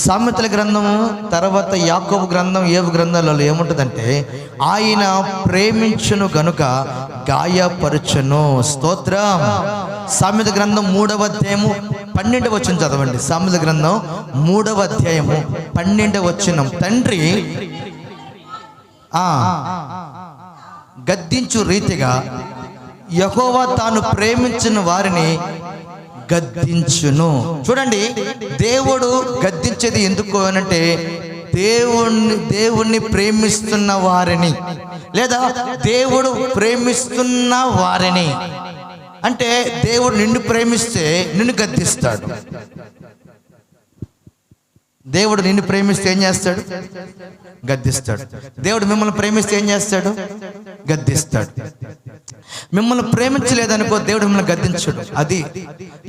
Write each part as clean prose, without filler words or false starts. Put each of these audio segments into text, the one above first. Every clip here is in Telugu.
సామెతల గ్రంథము తర్వాత యాకోబు గ్రంథం ఏవు గ్రంథాలలో ఏముంటుందంటే, ఆయన ప్రేమించును గనుక గాయపరచును. స్తోత్రం. సామెత గ్రంథం 3వ అధ్యాయము 12వ వచనం చదవండి. సామెత గ్రంథం 3వ అధ్యాయము 12వ వచనం. తండ్రి గద్దించు రీతిగా యెహోవా తాను ప్రేమించిన వారిని గద్దించును. చూడండి, దేవుడు గద్దించేది ఎందుకు అనంటే, దేవుణ్ణి ప్రేమిస్తున్న వారిని, లేదా దేవుడు ప్రేమిస్తున్న వారిని. అంటే దేవుడు నిన్ను ప్రేమిస్తే నిన్ను గద్దిస్తాడు. దేవుడు నిన్ను ప్రేమిస్తే ఏం చేస్తాడు? గద్దిస్తాడు. దేవుడు మిమ్మల్ని ప్రేమిస్తే ఏం చేస్తాడు? గద్దిస్తాడు. మిమ్మల్ని ప్రేమించలేదనుకో, దేవుడు మిమ్మల్ని గద్దించడు. అది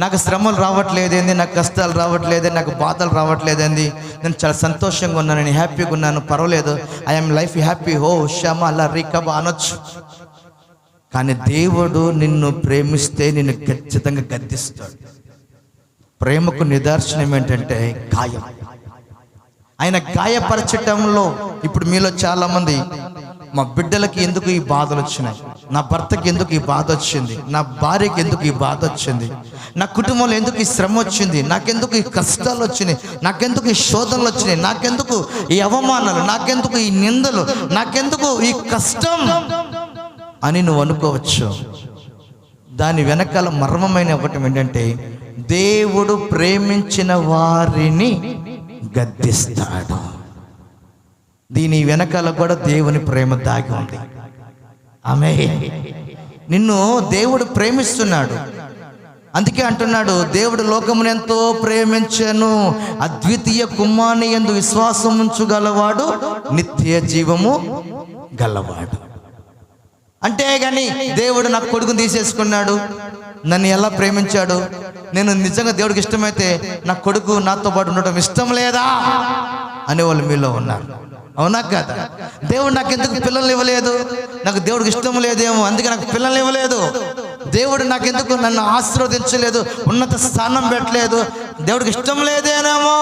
నాకు శ్రమలు రావట్లేదేంది, నాకు కష్టాలు రావట్లేదే, నాకు బాధలు రావట్లేదండి, నేను చాలా సంతోషంగా ఉన్నాను, నేను హ్యాపీగా ఉన్నాను, పర్వాలేదు, ఐఎమ్ లైఫ్ హ్యాపీ, హో శ్యామ అలా రికబ అనొచ్చు. కానీ దేవుడు నిన్ను ప్రేమిస్తే నిన్ను ఖచ్చితంగా గద్దిస్తాడు. ప్రేమకు నిదర్శనం ఏంటంటే గాయం. ఆయన గాయపరచటంలో, ఇప్పుడు మీలో చాలా మంది, మా బిడ్డలకి ఎందుకు ఈ బాధలు వచ్చినాయి, నా భర్తకి ఎందుకు ఈ బాధ వచ్చింది, నా భార్యకి ఎందుకు ఈ బాధ వచ్చింది, నా కుటుంబంలో ఎందుకు ఈ శ్రమ వచ్చింది, నాకెందుకు ఈ కష్టాలు వచ్చినాయి, నాకెందుకు ఈ శోధనలు వచ్చినాయి, నాకెందుకు ఈ అవమానాలు, నాకెందుకు ఈ నిందలు, నాకెందుకు ఈ కష్టం అని నువ్వు అనుకోవచ్చు. దాని వెనకాల మర్మమైన ఒకటి ఏంటంటే, దేవుడు ప్రేమించిన వారిని గద్దిస్తాడు. దీని వెనకాల కూడా దేవుని ప్రేమ దాగి ఉంది. ఆమేన్. నిన్ను దేవుడు ప్రేమిస్తున్నాడు. అందుకే అంటున్నాడు, దేవుడు లోకమును ఎంతో ప్రేమించెను, అద్వితీయ కుమారుని యందు విశ్వాసం ఉంచుగలవాడు నిత్య జీవము గలవాడు. అంటే గాని దేవుడు నాకు కొడుకుని తీసేసుకున్నాడు, నన్ను ఎలా ప్రేమించాడు, నేను నిజంగా దేవుడికి ఇష్టమైతే నా కొడుకు నాతో పాటు ఉండటం ఇష్టం లేదా అనేవాళ్ళు మీలో ఉన్నారు. అవునా కదా? దేవుడు నాకు ఎందుకు పిల్లల్ని ఇవ్వలేదు, నాకు దేవుడికి ఇష్టం లేదేమో అందుకే నాకు పిల్లల్ని ఇవ్వలేదు, దేవుడు నాకెందుకు నన్ను ఆశీర్వదించలేదు, ఉన్నత స్థానం పెట్టలేదు, దేవుడికి ఇష్టం లేదేనేమో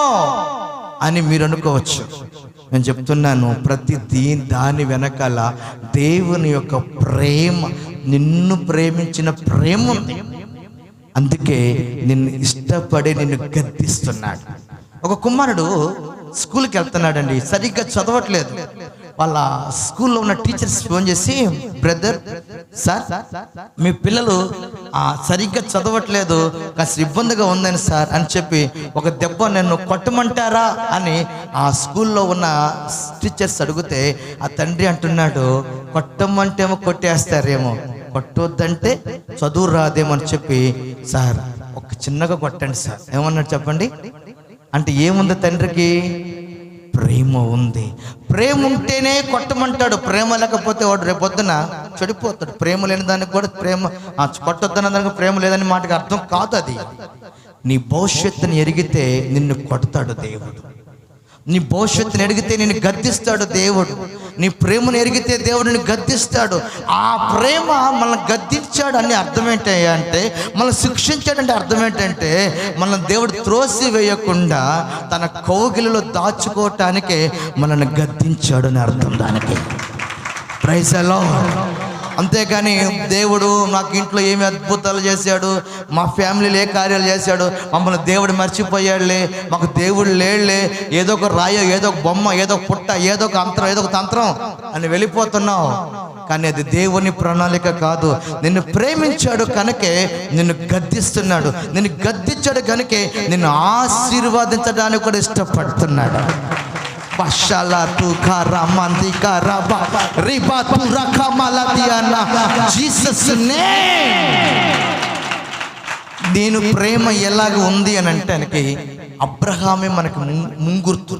అని మీరు అనుకోవచ్చు. నేను చెప్తున్నాను, దాని వెనకాల దేవుని యొక్క ప్రేమ, నిన్ను ప్రేమించిన ప్రేమ ఉంది. అందుకే నిన్ను ఇష్టపడి నిన్ను గద్దిస్తున్నాడు. ఒక కుమారుడు స్కూల్కి వెళ్తున్నాడండి, సరిగ్గా చదవట్లేదు. వాళ్ళ స్కూల్లో ఉన్న టీచర్స్ ఫోన్ చేసి, బ్రదర్ సార్, మీ పిల్లలు సరిగ్గా చదవట్లేదు, కాస్త ఇబ్బందిగా ఉందని సార్ అని చెప్పి ఒక దెబ్బ నన్ను కొట్టమంటారా అని ఆ స్కూల్లో ఉన్న టీచర్స్ అడిగితే, ఆ తండ్రి అంటున్నాడు, కొట్టమంటేమో కొట్టేస్తారేమో, కొట్టొద్దంటే చదువు రాదేమో అని చెప్పి, సార్ ఒక చిన్నగా కొట్టండి సార్. ఏమన్నాడు చెప్పండి? అంటే ఏముంది తండ్రికి? ప్రేమ ఉంది. ప్రేమ ఉంటేనే కొట్టమంటాడు. ప్రేమ లేకపోతే వాడు రేపొద్దున చెడిపోతాడు. ప్రేమ లేని దానికి కూడా ప్రేమ కొట్టొద్దన్న దానికి ప్రేమ లేదని మాటకి అర్థం కాదు. అది నీ భవిష్యత్తుని ఎరిగితే నిన్ను కొడతాడు దేవుడు, నీ భవిష్యత్తుని ఎరిగితే నిన్ను గద్దిస్తాడు దేవుడు, నీ ప్రేమను ఎరిగితే దేవుడు నిన్ను గద్దిస్తాడు. ఆ ప్రేమ మనల్ని గద్దించాడు అని అర్థం ఏంటంటే, మనల్ని శిక్షించాడంటే అర్థం ఏంటంటే, మనల్ని దేవుడు త్రోసి వేయకుండా తన కౌగిలిలో దాచుకోవటానికే మనల్ని గద్దించాడు అని అర్థం దానికి. Praise the lord. అంతేకాని దేవుడు నాకు ఇంట్లో ఏమి అద్భుతాలు చేశాడు, మా ఫ్యామిలీలో ఏ కార్యాలు చేశాడు, మమ్మల్ని దేవుడు మర్చిపోయాడులే, మాకు దేవుడు లేడులే, ఏదో ఒక రాయో, ఏదో ఒక బొమ్మ, ఏదో ఒక పుట్ట, ఏదో ఒక అంతరం, ఏదో ఒక తంత్రం అని వెళ్ళిపోతున్నావు. కానీ అది దేవుని ప్రణాళిక కాదు. నిన్ను ప్రేమించాడు కనుకే నిన్ను గద్దిస్తున్నాడు, నిన్ను గద్దించాడు కనుకే నిన్ను ఆశీర్వదించడానికి కూడా ఇష్టపడుతున్నాడు. నేను ప్రేమ ఎలాగ ఉంది అని అంటే, అబ్రహామే మనకి ముంగుర్తు.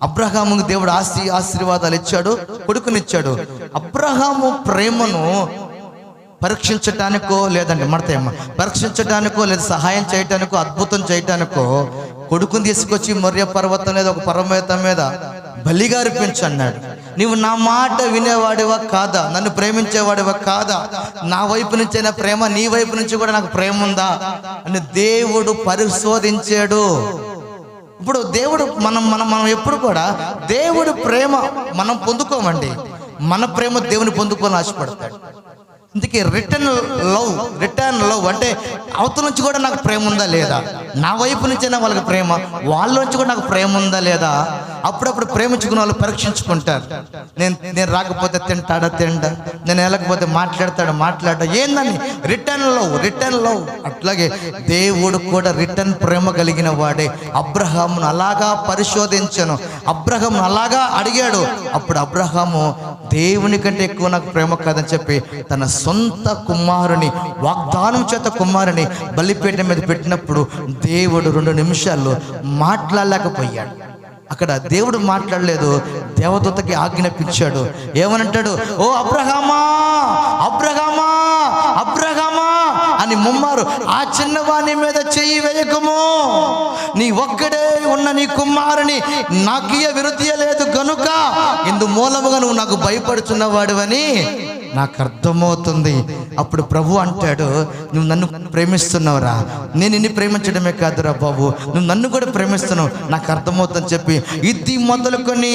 అబ్రహాముకు దేవుడు ఆశీర్వాదాలు ఇచ్చాడు, కొడుకునిచ్చాడు. అబ్రహాము ప్రేమను పరీక్షించటానికో, లేదంటే మడతాయమ్మ పరీక్షించటానికో, లేదా సహాయం చేయటానికో, అద్భుతం చేయటానికో కొడుకుని తీసుకొచ్చి మొర్య పర్వతం లేదా ఒక పర్వతం మీద బలిగా అర్పించన్నాడు. నీవు నా మాట వినేవాడివా కాదా, నన్ను ప్రేమించేవాడివా కాదా, నా వైపు నుంచైనా ప్రేమ, నీ వైపు నుంచి కూడా నాకు ప్రేమ ఉందా అని దేవుడు పరిశోధించాడు. ఇప్పుడు దేవుడు మనం మనం మనం ఎప్పుడు కూడా దేవుడు ప్రేమ మనం పొందుకోమండి, మన ప్రేమ దేవుని పొందుకోవాలని ఆశపడతాడు. ఇందుకే రిటర్న్ లవ్ అంటే అవతల నుంచి కూడా నాకు ప్రేమ ఉందా లేదా, నా వైపు నుంచైనా వాళ్ళకి ప్రేమ, వాళ్ళ నుంచి కూడా నాకు ప్రేమ ఉందా లేదా. అప్పుడప్పుడు ప్రేమించుకున్న వాళ్ళు పరీక్షించుకుంటారు. నేను రాకపోతే తింటాడా, నేను వెళ్ళకపోతే మాట్లాడతా ఏందని రిటర్న్ లవ్. అట్లాగే దేవుడు కూడా రిటర్న్ ప్రేమ కలిగిన వాడే. అబ్రహామును అలాగా పరిశోధించను, అబ్రహామును అలాగా అడిగాడు. అప్పుడు అబ్రహాము దేవుని కంటే ఎక్కువ నాకు ప్రేమ కాదని చెప్పి తన సొంత కుమారుని, వాగ్దానం చేత కుమారుని బలిపీఠం మీద పెట్టినప్పుడు దేవుడు 2 నిమిషాల్లో మాట్లాడలేకపోయాడు. అక్కడ దేవుడు మాట్లాడలేదు, దేవదూతకి ఆజ్ఞాపించాడు. ఏమనంటాడు? ఓ అబ్రహామా అబ్రహామా అబ్రహామా అని ముమ్మారు, ఆ చిన్నవాణి మీద చెయ్యి వేయకము, నీ ఒక్కడే ఉన్న నీ కుమారుని నాకీయ విరుద్ధి లేదు గనుక ఇందు మూలముగా నువ్వు నాకు భయపడుచున్నవాడివని నాకు అర్థమవుతుంది. అప్పుడు ప్రభు అంటాడు, నువ్వు నన్ను ప్రేమిస్తున్నావురా, నేను నిన్ను ప్రేమించడమే కాదురా బాబు, నువ్వు నన్ను కూడా ప్రేమిస్తున్నావు, నాకు అర్థమవుతుందని చెప్పి ఇది మొదలుకొని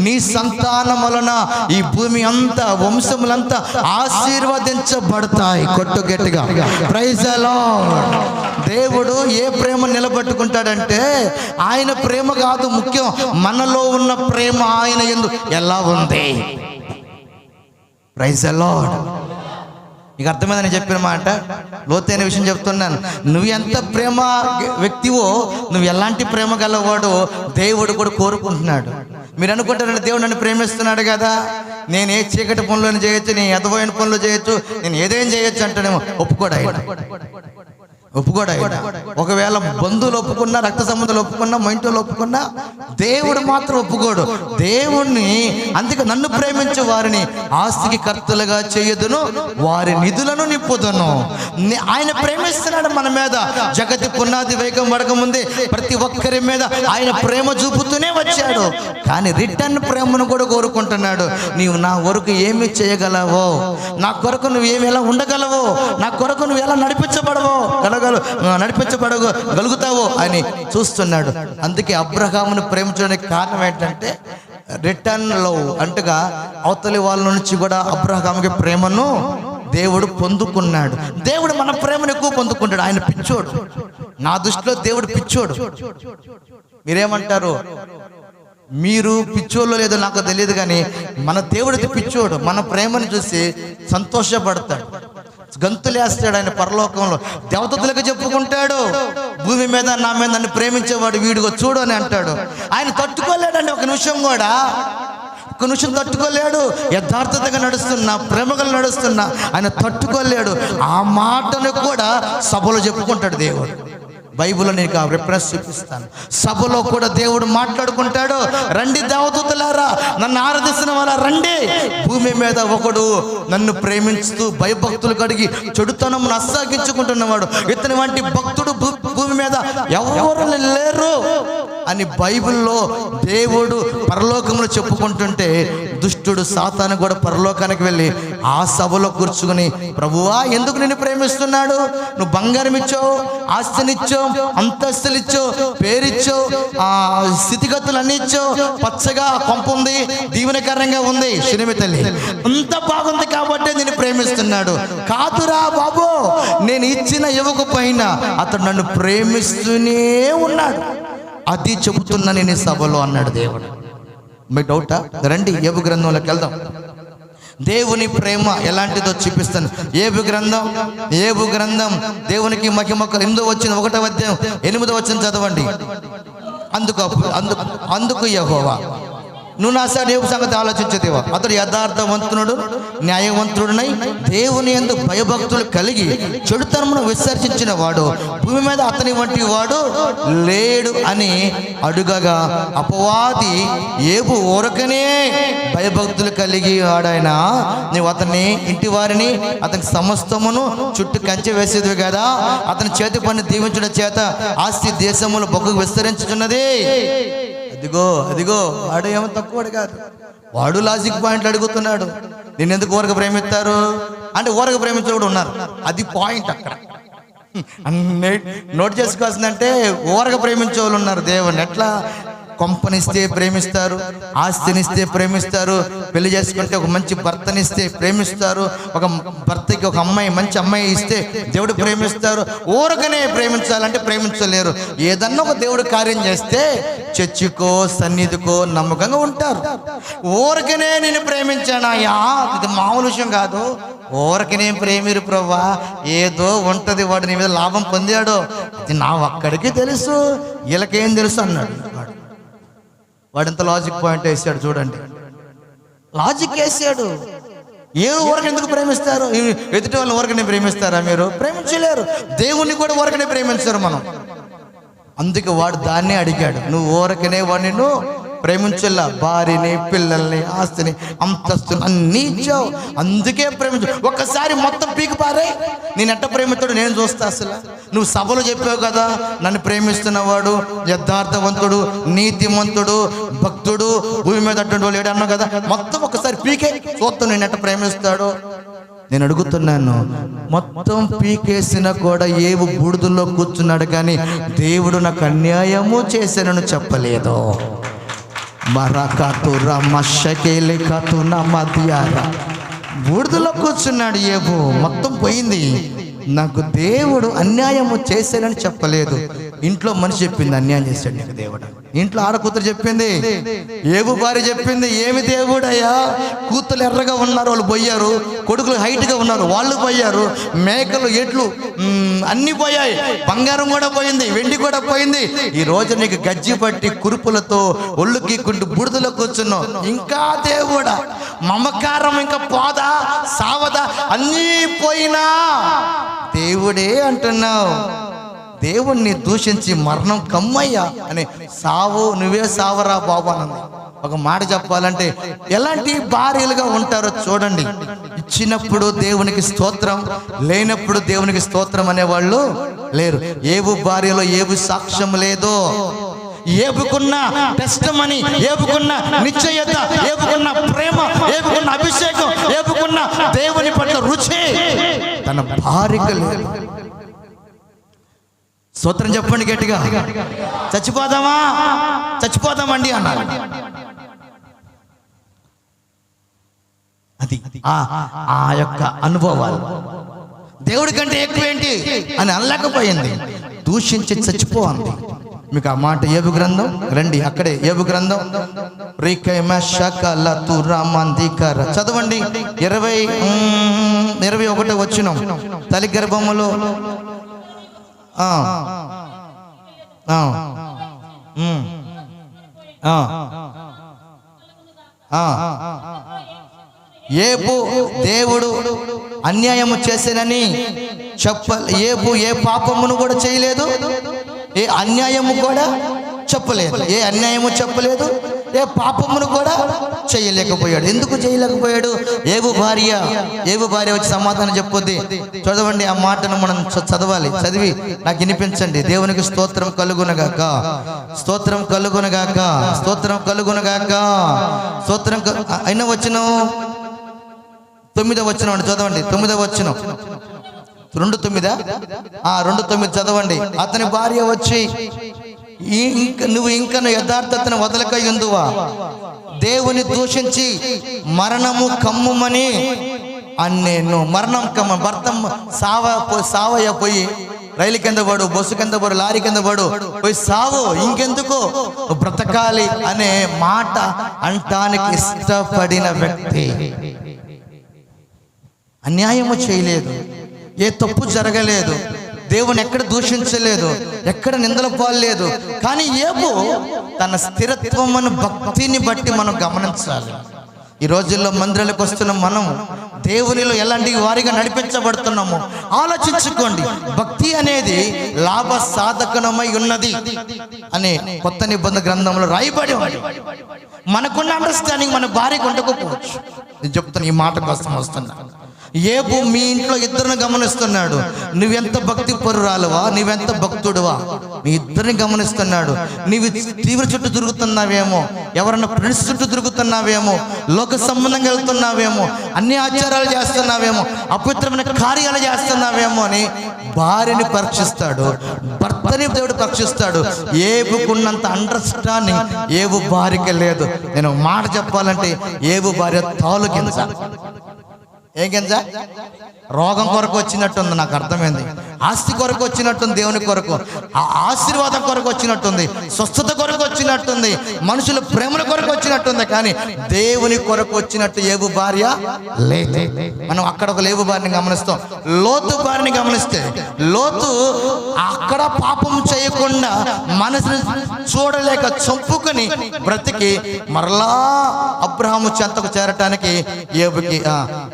నీ సంతానం వలన ఈ భూమి అంతా, వంశములంతా ఆశీర్వదించబడతాయి. కొట్టు గట్టిగా ప్రైజ్ ది లార్డ్. దేవుడు ఏ ప్రేమ నిలబెట్టుకుంటాడంటే ఆయన ప్రేమ కాదు ముఖ్యం, మనలో ఉన్న ప్రేమ ఆయన యందు ఎలా ఉంది. Praise the lord. నీకు అర్థమైందని చెప్పిన మాట, లోతైన విషయం చెప్తున్నాను. నువ్వు ఎంత ప్రేమ వ్యక్తివో, నువ్వు ఎలాంటి ప్రేమ గలవాడో దేవుడు కూడా కోరుకుంటున్నాడు. మీరు అనుకుంటారంటే దేవుడు నన్ను ప్రేమిస్తున్నాడు కదా, నేను ఏ చీకటి పనులను చేయొచ్చు, నేను ఎదవైన పనులు చేయొచ్చు, నేను ఏదైనా చేయొచ్చు అంటేనేమో ఒప్పుకోడు ఆయన. ఒకవేళ బంధువులు ఒప్పుకున్నా, రక్త సంబంధాలు ఒప్పుకున్నా, మా ఇంట్లో ఒప్పుకున్నా, దేవుడు మాత్రం ఒప్పుకోడు. దేవుణ్ణి అందుకే నన్ను ప్రేమించే వారిని ఆస్తికి కర్తలుగా చేయదును, వారి నిధులను నింపుదును. ఆయన ప్రేమిస్తున్నాడు మన మీద. జగతి పునాది వేగం పడకముందే ప్రతి ఒక్కరి మీద ఆయన ప్రేమ చూపుతూనే వచ్చాడు. కానీ రిటర్న్ ప్రేమను కూడా కోరుకుంటున్నాడు. నీవు నా కొరకు ఏమి చేయగలవో, నా కొరకు నువ్వు ఏమి ఎలా ఉండగలవో, నా కొరకు నువ్వు ఎలా నడిపించబడగలుగుతావో అని చూస్తున్నాడు. అందుకే అబ్రహామును ప్రేమించడానికి కారణం ఏంటంటే రిటర్న్ లవ్. అంటగా అవతలి వాళ్ళ నుంచి కూడా అబ్రహాముకి ప్రేమను దేవుడు పొందుకున్నాడు. దేవుడు మన ప్రేమను ఎక్కువ పొందుకుంటాడు. ఆయన పిచ్చోడు, నా దృష్టిలో దేవుడు పిచ్చోడు. మీరేమంటారు? మీరు పిచ్చోళ్ళు లేదో నాకు తెలియదు, కానీ మన దేవుడికి పిచ్చోడు. మన ప్రేమను చూసి సంతోషపడతాడు, గంతులేస్తాడు. ఆయన పరలోకంలో దేవతలకు చెప్పుకుంటాడు, భూమి మీద నా మీద నన్ను ప్రేమించేవాడు వీడిగో చూడు అని అంటాడు. ఆయన తట్టుకోలేడండి, ఒక నిమిషం తట్టుకోలేడు. యథార్థతగా నడుస్తున్నా, ప్రేమగా నడుస్తున్నా ఆయన తట్టుకోలేడు. ఆ మాటను కూడా సభలో చెప్పుకుంటాడు దేవుడు. బైబిల్లో నీకు ఆ రిఫరెన్స్ చూపిస్తాను. సభలో కూడా దేవుడు మాట్లాడుకుంటాడు, రండి దేవదూతలారా, నన్ను ఆరాధిస్తున్న వాళ్ళ రండి. భూమి మీద ఒకడు నన్ను ప్రేమించుతూ భయభక్తులు కడిగి చెడుతనమును అస్సాగించుకుంటున్నవాడు, ఇతని వంటి భక్తుడు భూమి మీద ఎవరు లేరు అని బైబిల్లో దేవుడు పరలోకంలో చెప్పుకుంటుంటే, దుష్టుడు సాతాను కూడా పరలోకానికి వెళ్ళి ఆ సభలో కూర్చుకుని, ప్రభువా ఎందుకు నిన్ను ప్రేమిస్తున్నాడు? నువ్వు బంగారం ఇచ్చావు, ఆస్తినిచ్చావు, అంతస్తులు ఇచ్చావు, పేరిచ్చావు, స్థితిగతులు అన్ని ఇచ్చావు, పచ్చగా కొంప ఉంది, దీవెనకరంగా ఉంది, శనిమి తల్లి అంత బాగుంది కాబట్టి నేను ప్రేమిస్తున్నాడు. కాదురా బాబు, నేను ఇచ్చిన ఇవ్వకపోయినా అతడు నన్ను ప్రేమిస్తూనే ఉన్నాడు, అది చెబుతున్నా నేను సభలో అన్నాడు దేవుడు. మీకు డౌటా? రండి యోబు గ్రంథంలోకి వెళ్దాం. దేవుని ప్రేమ ఎలాంటిదో చూపిస్తాను. యోబు గ్రంథం దేవునికి మహిమకు 8వ వచనం 1వ అధ్యాయం 8వ వచనం చదవండి. అందుకు యెహోవా, నువ్వు నా యోబు సంగతి ఆలోచించేదేవా, అతడు యథార్థవంతుడు న్యాయవంతుడునై దేవుని యందు భయభక్తులు కలిగి చెడుతనమును విసర్జించిన వాడు, భూమి మీద అతని వంటి వాడు లేడు అని అడుగగా, అపవాది యోబు ఊరకనే భయభక్తులు కలిగి వాడైనా నీవు అతన్ని, ఇంటి వారిని, అతని సమస్తమును చుట్టూ కంచె వేసేది కదా, అతని చేతి పని దీవించడం చేత ఆస్తి దేశములు బొగ్గు విస్తరించుచున్నది. అదిగో వాడు ఏమో తక్కువడు కాదు, వాడు లాజిక్ పాయింట్లు అడుగుతున్నాడు. నేను ఎందుకు ఊరక ప్రేమిస్తారు అంటే ఊరక ప్రేమించే కూడా ఉన్నారు, అది పాయింట్ అక్కడ. అన్నీ నోట్ చేసుకోవాల్సిందంటే ఓరగా ప్రేమించే వాళ్ళు ఉన్నారు దేవుణ్ణి. ఎట్లా? కొంపనిస్తే ప్రేమిస్తారు, ఆస్తినిస్తే ప్రేమిస్తారు, పెళ్లి చేసుకుంటే ఒక మంచి భర్తనిస్తే ప్రేమిస్తారు, ఒక భర్తకి ఒక అమ్మాయి మంచి అమ్మాయి ఇస్తే దేవుడు ప్రేమిస్తారు. ఊరకనే ప్రేమించాలంటే ప్రేమించలేరు. ఏదన్నా ఒక దేవుడు కార్యం చేస్తే చర్చికో సన్నిధికో నమ్మకంగా ఉంటారు. ఊరకనే నేను ప్రేమించానయ్యా, ఇది మామూలు విషయం కాదు. ఊరకనే ప్రేమిరు ప్రవ్వా, ఏదో ఉంటది, వాడు నీ మీద లాభం పొందాడు, ఇది నా ఒక్కడికి తెలుసు, వీళ్ళకేం తెలుసు అన్నాడు. వాడింత లాజిక్ పాయింట్ వేసాడు చూడండి, లాజిక్ వేసాడు. ఏ ఊరక ఎందుకు ప్రేమిస్తారు? ఎదుటి వాళ్ళని ఊరకనే ప్రేమిస్తారా మీరు? ప్రేమించలేరు. దేవుణ్ణి కూడా ఊరకనే ప్రేమించారు మనం. అందుకే వాడు దాన్నే అడిగాడు, నువ్వు ఊరకనే వాడిని నువ్వు ప్రేమించల్లా, భార్యని, పిల్లల్ని, ఆస్తిని, అంతస్తుని అన్నీ ఇచ్చావు, అందుకే ప్రేమించు. ఒక్కసారి మొత్తం పీకి పారే, నేను ఎట్ట ప్రేమిస్తాడు నేను చూస్తా. అసలు నువ్వు సభలో చెప్పావు కదా, నన్ను ప్రేమిస్తున్నవాడు యథార్థవంతుడు, నీతిమంతుడు, భక్తుడు, భూమి మీద అటువంటి వాళ్ళు ఏడు అన్నావు కదా, మొత్తం ఒకసారి పీకే చూస్తాను నేను ఎట్ట ప్రేమిస్తాడు. నేను అడుగుతున్నాను, మొత్తం పీకేసిన కూడా ఏవు బూడిదల్లో కూర్చున్నాడు, కానీ దేవుడు నాకు అన్యాయము చేశానని చెప్పలేదు. మరకతురా మషకేలి కతున మధ్యారా, బూడిదలో కూర్చున్నాడు ఏబు, మొత్తం పోయింది. నాకు దేవుడు అన్యాయము చేశానని చెప్పలేదు. ఇంట్లో మనిషి చెప్పింది అన్యాయం చేశాడు నీకు దేవుడు. ఇంట్లో ఆడకూతురు చెప్పింది, ఏబు భార్య చెప్పింది, ఏమి దేవుడయ్యా, కూతురు ఎర్రగా ఉన్నారు వాళ్ళు పోయారు, కొడుకులు హైట్గా ఉన్నారు వాళ్ళు పోయారు, మేకలు ఎట్లు అన్ని పోయాయి, బంగారం కూడా పోయింది, వెండి కూడా పోయింది, ఈ రోజు నీకు గజ్జి పట్టి కురుపులతో ఒళ్ళు గీక్కుంటూ బుడిదలో కూర్చున్నావు, ఇంకా దేవుడా మమకారం ఇంకా పోదా సావదా, అన్నీ పోయినా దేవుడే అంటున్నావు. దేవుణ్ణి దూషించి మరణం కమ్మయ్యా అని సావు, నువ్వే సావరా బాబు అన్నది. ఒక మాట చెప్పాలంటే ఎలాంటి భార్యలుగా ఉంటారో చూడండి. ఇచ్చినప్పుడు దేవునికి స్తోత్రం, లేనప్పుడు దేవునికి స్తోత్రం అనేవాళ్ళు లేరు. ఏబు భార్యలో ఏబు సాక్ష్యం లేదు. ఏబుకున్న టెస్టమనీ, ఏబుకున్న నిశ్చయత, ఏబుకున్న ప్రేమ, ఏబుకున్న అభిషేకం, ఏబుకున్న దేవుని పట్ల రుచి తన భార్యకు లేదు. స్తోత్రం చెప్పండి గట్టిగా. చచ్చిపోదామా? చచ్చిపోదామండి అన్నారు. అది ఆ యొక్క అనుభవాలు దేవుడి కంటే ఎక్కువేంటి అని అనలేకపోయింది, దూషించి చచ్చిపోంది. మీకు ఆ మాట ఏబు గ్రంథం రండి, అక్కడే ఏబు గ్రంథం చదవండి. 21 వచనం. తల్లి గర్భములో ఏబు దేవుడు అన్యాయము చేసేనని ఏబు ఏ పాపమును కూడా చేయలేదు, ఏ అన్యాయము కూడా చెప్పలేదు, ఏ అన్యాయము చెప్పలేదు, ఏ పాపమును కూడా చేయలేకపోయాడు. ఎందుకు చేయలేకపోయాడు? ఏబు భార్య వచ్చి సమాధానం చెప్పొద్ది. చదవండి ఆ మాటను మనం చదవాలి, చదివి నాకు వినిపించండి. దేవునికి స్తోత్రం కలుగునగాక, స్తోత్రం కలుగునగాక, స్తోత్రం కలుగునగాక, స్తోత్రం. అయినా వచ్చిన 9వ వచనం అండి, చదవండి. 9వ వచనం 2:9 చదవండి. అతని భార్య వచ్చి, నువ్వు ఇంకా యథార్థతను వదలక ఎందువా, దేవుని దూషించి మరణము కమ్ముమని అన్నేను. మరణం కమ్మ, భర్త సావయ్య, పోయి రైలు కింద పడు, బస్సు కింద పడు, లారీ కింద పడు, పోయి సావు, ఇంకెందుకు బ్రతకాలి అనే మాట అంటానికి ఇష్టపడిన వ్యక్తి. అన్యాయము చేయలేదు, ఏ తప్పు జరగలేదు, దేవుని ఎక్కడ దూషించలేదు, ఎక్కడ నిందలు పాల్లేదు. కానీ ఏబు తన స్థిరత్వమును, భక్తిని బట్టి మనం గమనించాలి. ఈ రోజుల్లో మందిరాలకు వస్తున్న మనం దేవునిలో ఎలాంటి వారిగా నడిపించబడుతున్నామో ఆలోచించుకోండి. భక్తి అనేది లాభ సాధకమై ఉన్నది అనే కొత్త నిబంధన గ్రంథంలో రాయబడి ఉంది. మనకున్న అండర్స్టాండింగ్ మన భార్యకు ఉండకపోవచ్చు. నేను చెప్తాను, ఈ మాట కోసం వస్తున్నా. ఏబు మీ ఇంట్లో ఇద్దరిని గమనిస్తున్నాడు. నువ్వెంత భక్తి పరురాలువా, నువ్వెంత భక్తుడువా, మీ ఇద్దరిని గమనిస్తున్నాడు. నీవు తీవ్ర చుట్టూ తిరుగుతున్నావేమో, ఎవరన్నా ఫ్రెండ్స్ చుట్టూ తిరుగుతున్నావేమో, లోక సంబంధంగా వెళ్తున్నావేమో, అన్ని ఆచారాలు చేస్తున్నావేమో, అపవిత్రమైన కార్యాలు చేస్తున్నావేమో అని భార్యని పరీక్షిస్తాడు, భర్తని దేవుడు పరీక్షిస్తాడు. ఏబుకున్నంత అండర్స్టాండింగ్ ఏబు భార్యకి లేదు. నేను మాట చెప్పాలంటే ఏబు భార్య తాలు గింజ. ఏం గింజ? రోగం కొరకు వచ్చినట్టుంది, నాకు అర్థమైంది. ఆస్తి కొరకు వచ్చినట్టుంది, దేవుని కొరకు, ఆ ఆశీర్వాదం కొరకు వచ్చినట్టుంది, స్వస్థత కొరకు వచ్చినట్టుంది, మనుషుల ప్రేమల కొరకు వచ్చినట్టుంది. కానీ దేవుని కొరకు వచ్చినట్టు ఏబు భార్య లేదు. మనం అక్కడ ఒక లేబు భార్యని గమనిస్తాం. లోతు భార్యని గమనిస్తే, లోతు అక్కడ పాపం చేయకుండా మనసుని చూడలేక చంపుకొని బ్రతికి మరలా అబ్రహాము చెంతకు చేరటానికి ఏబుకి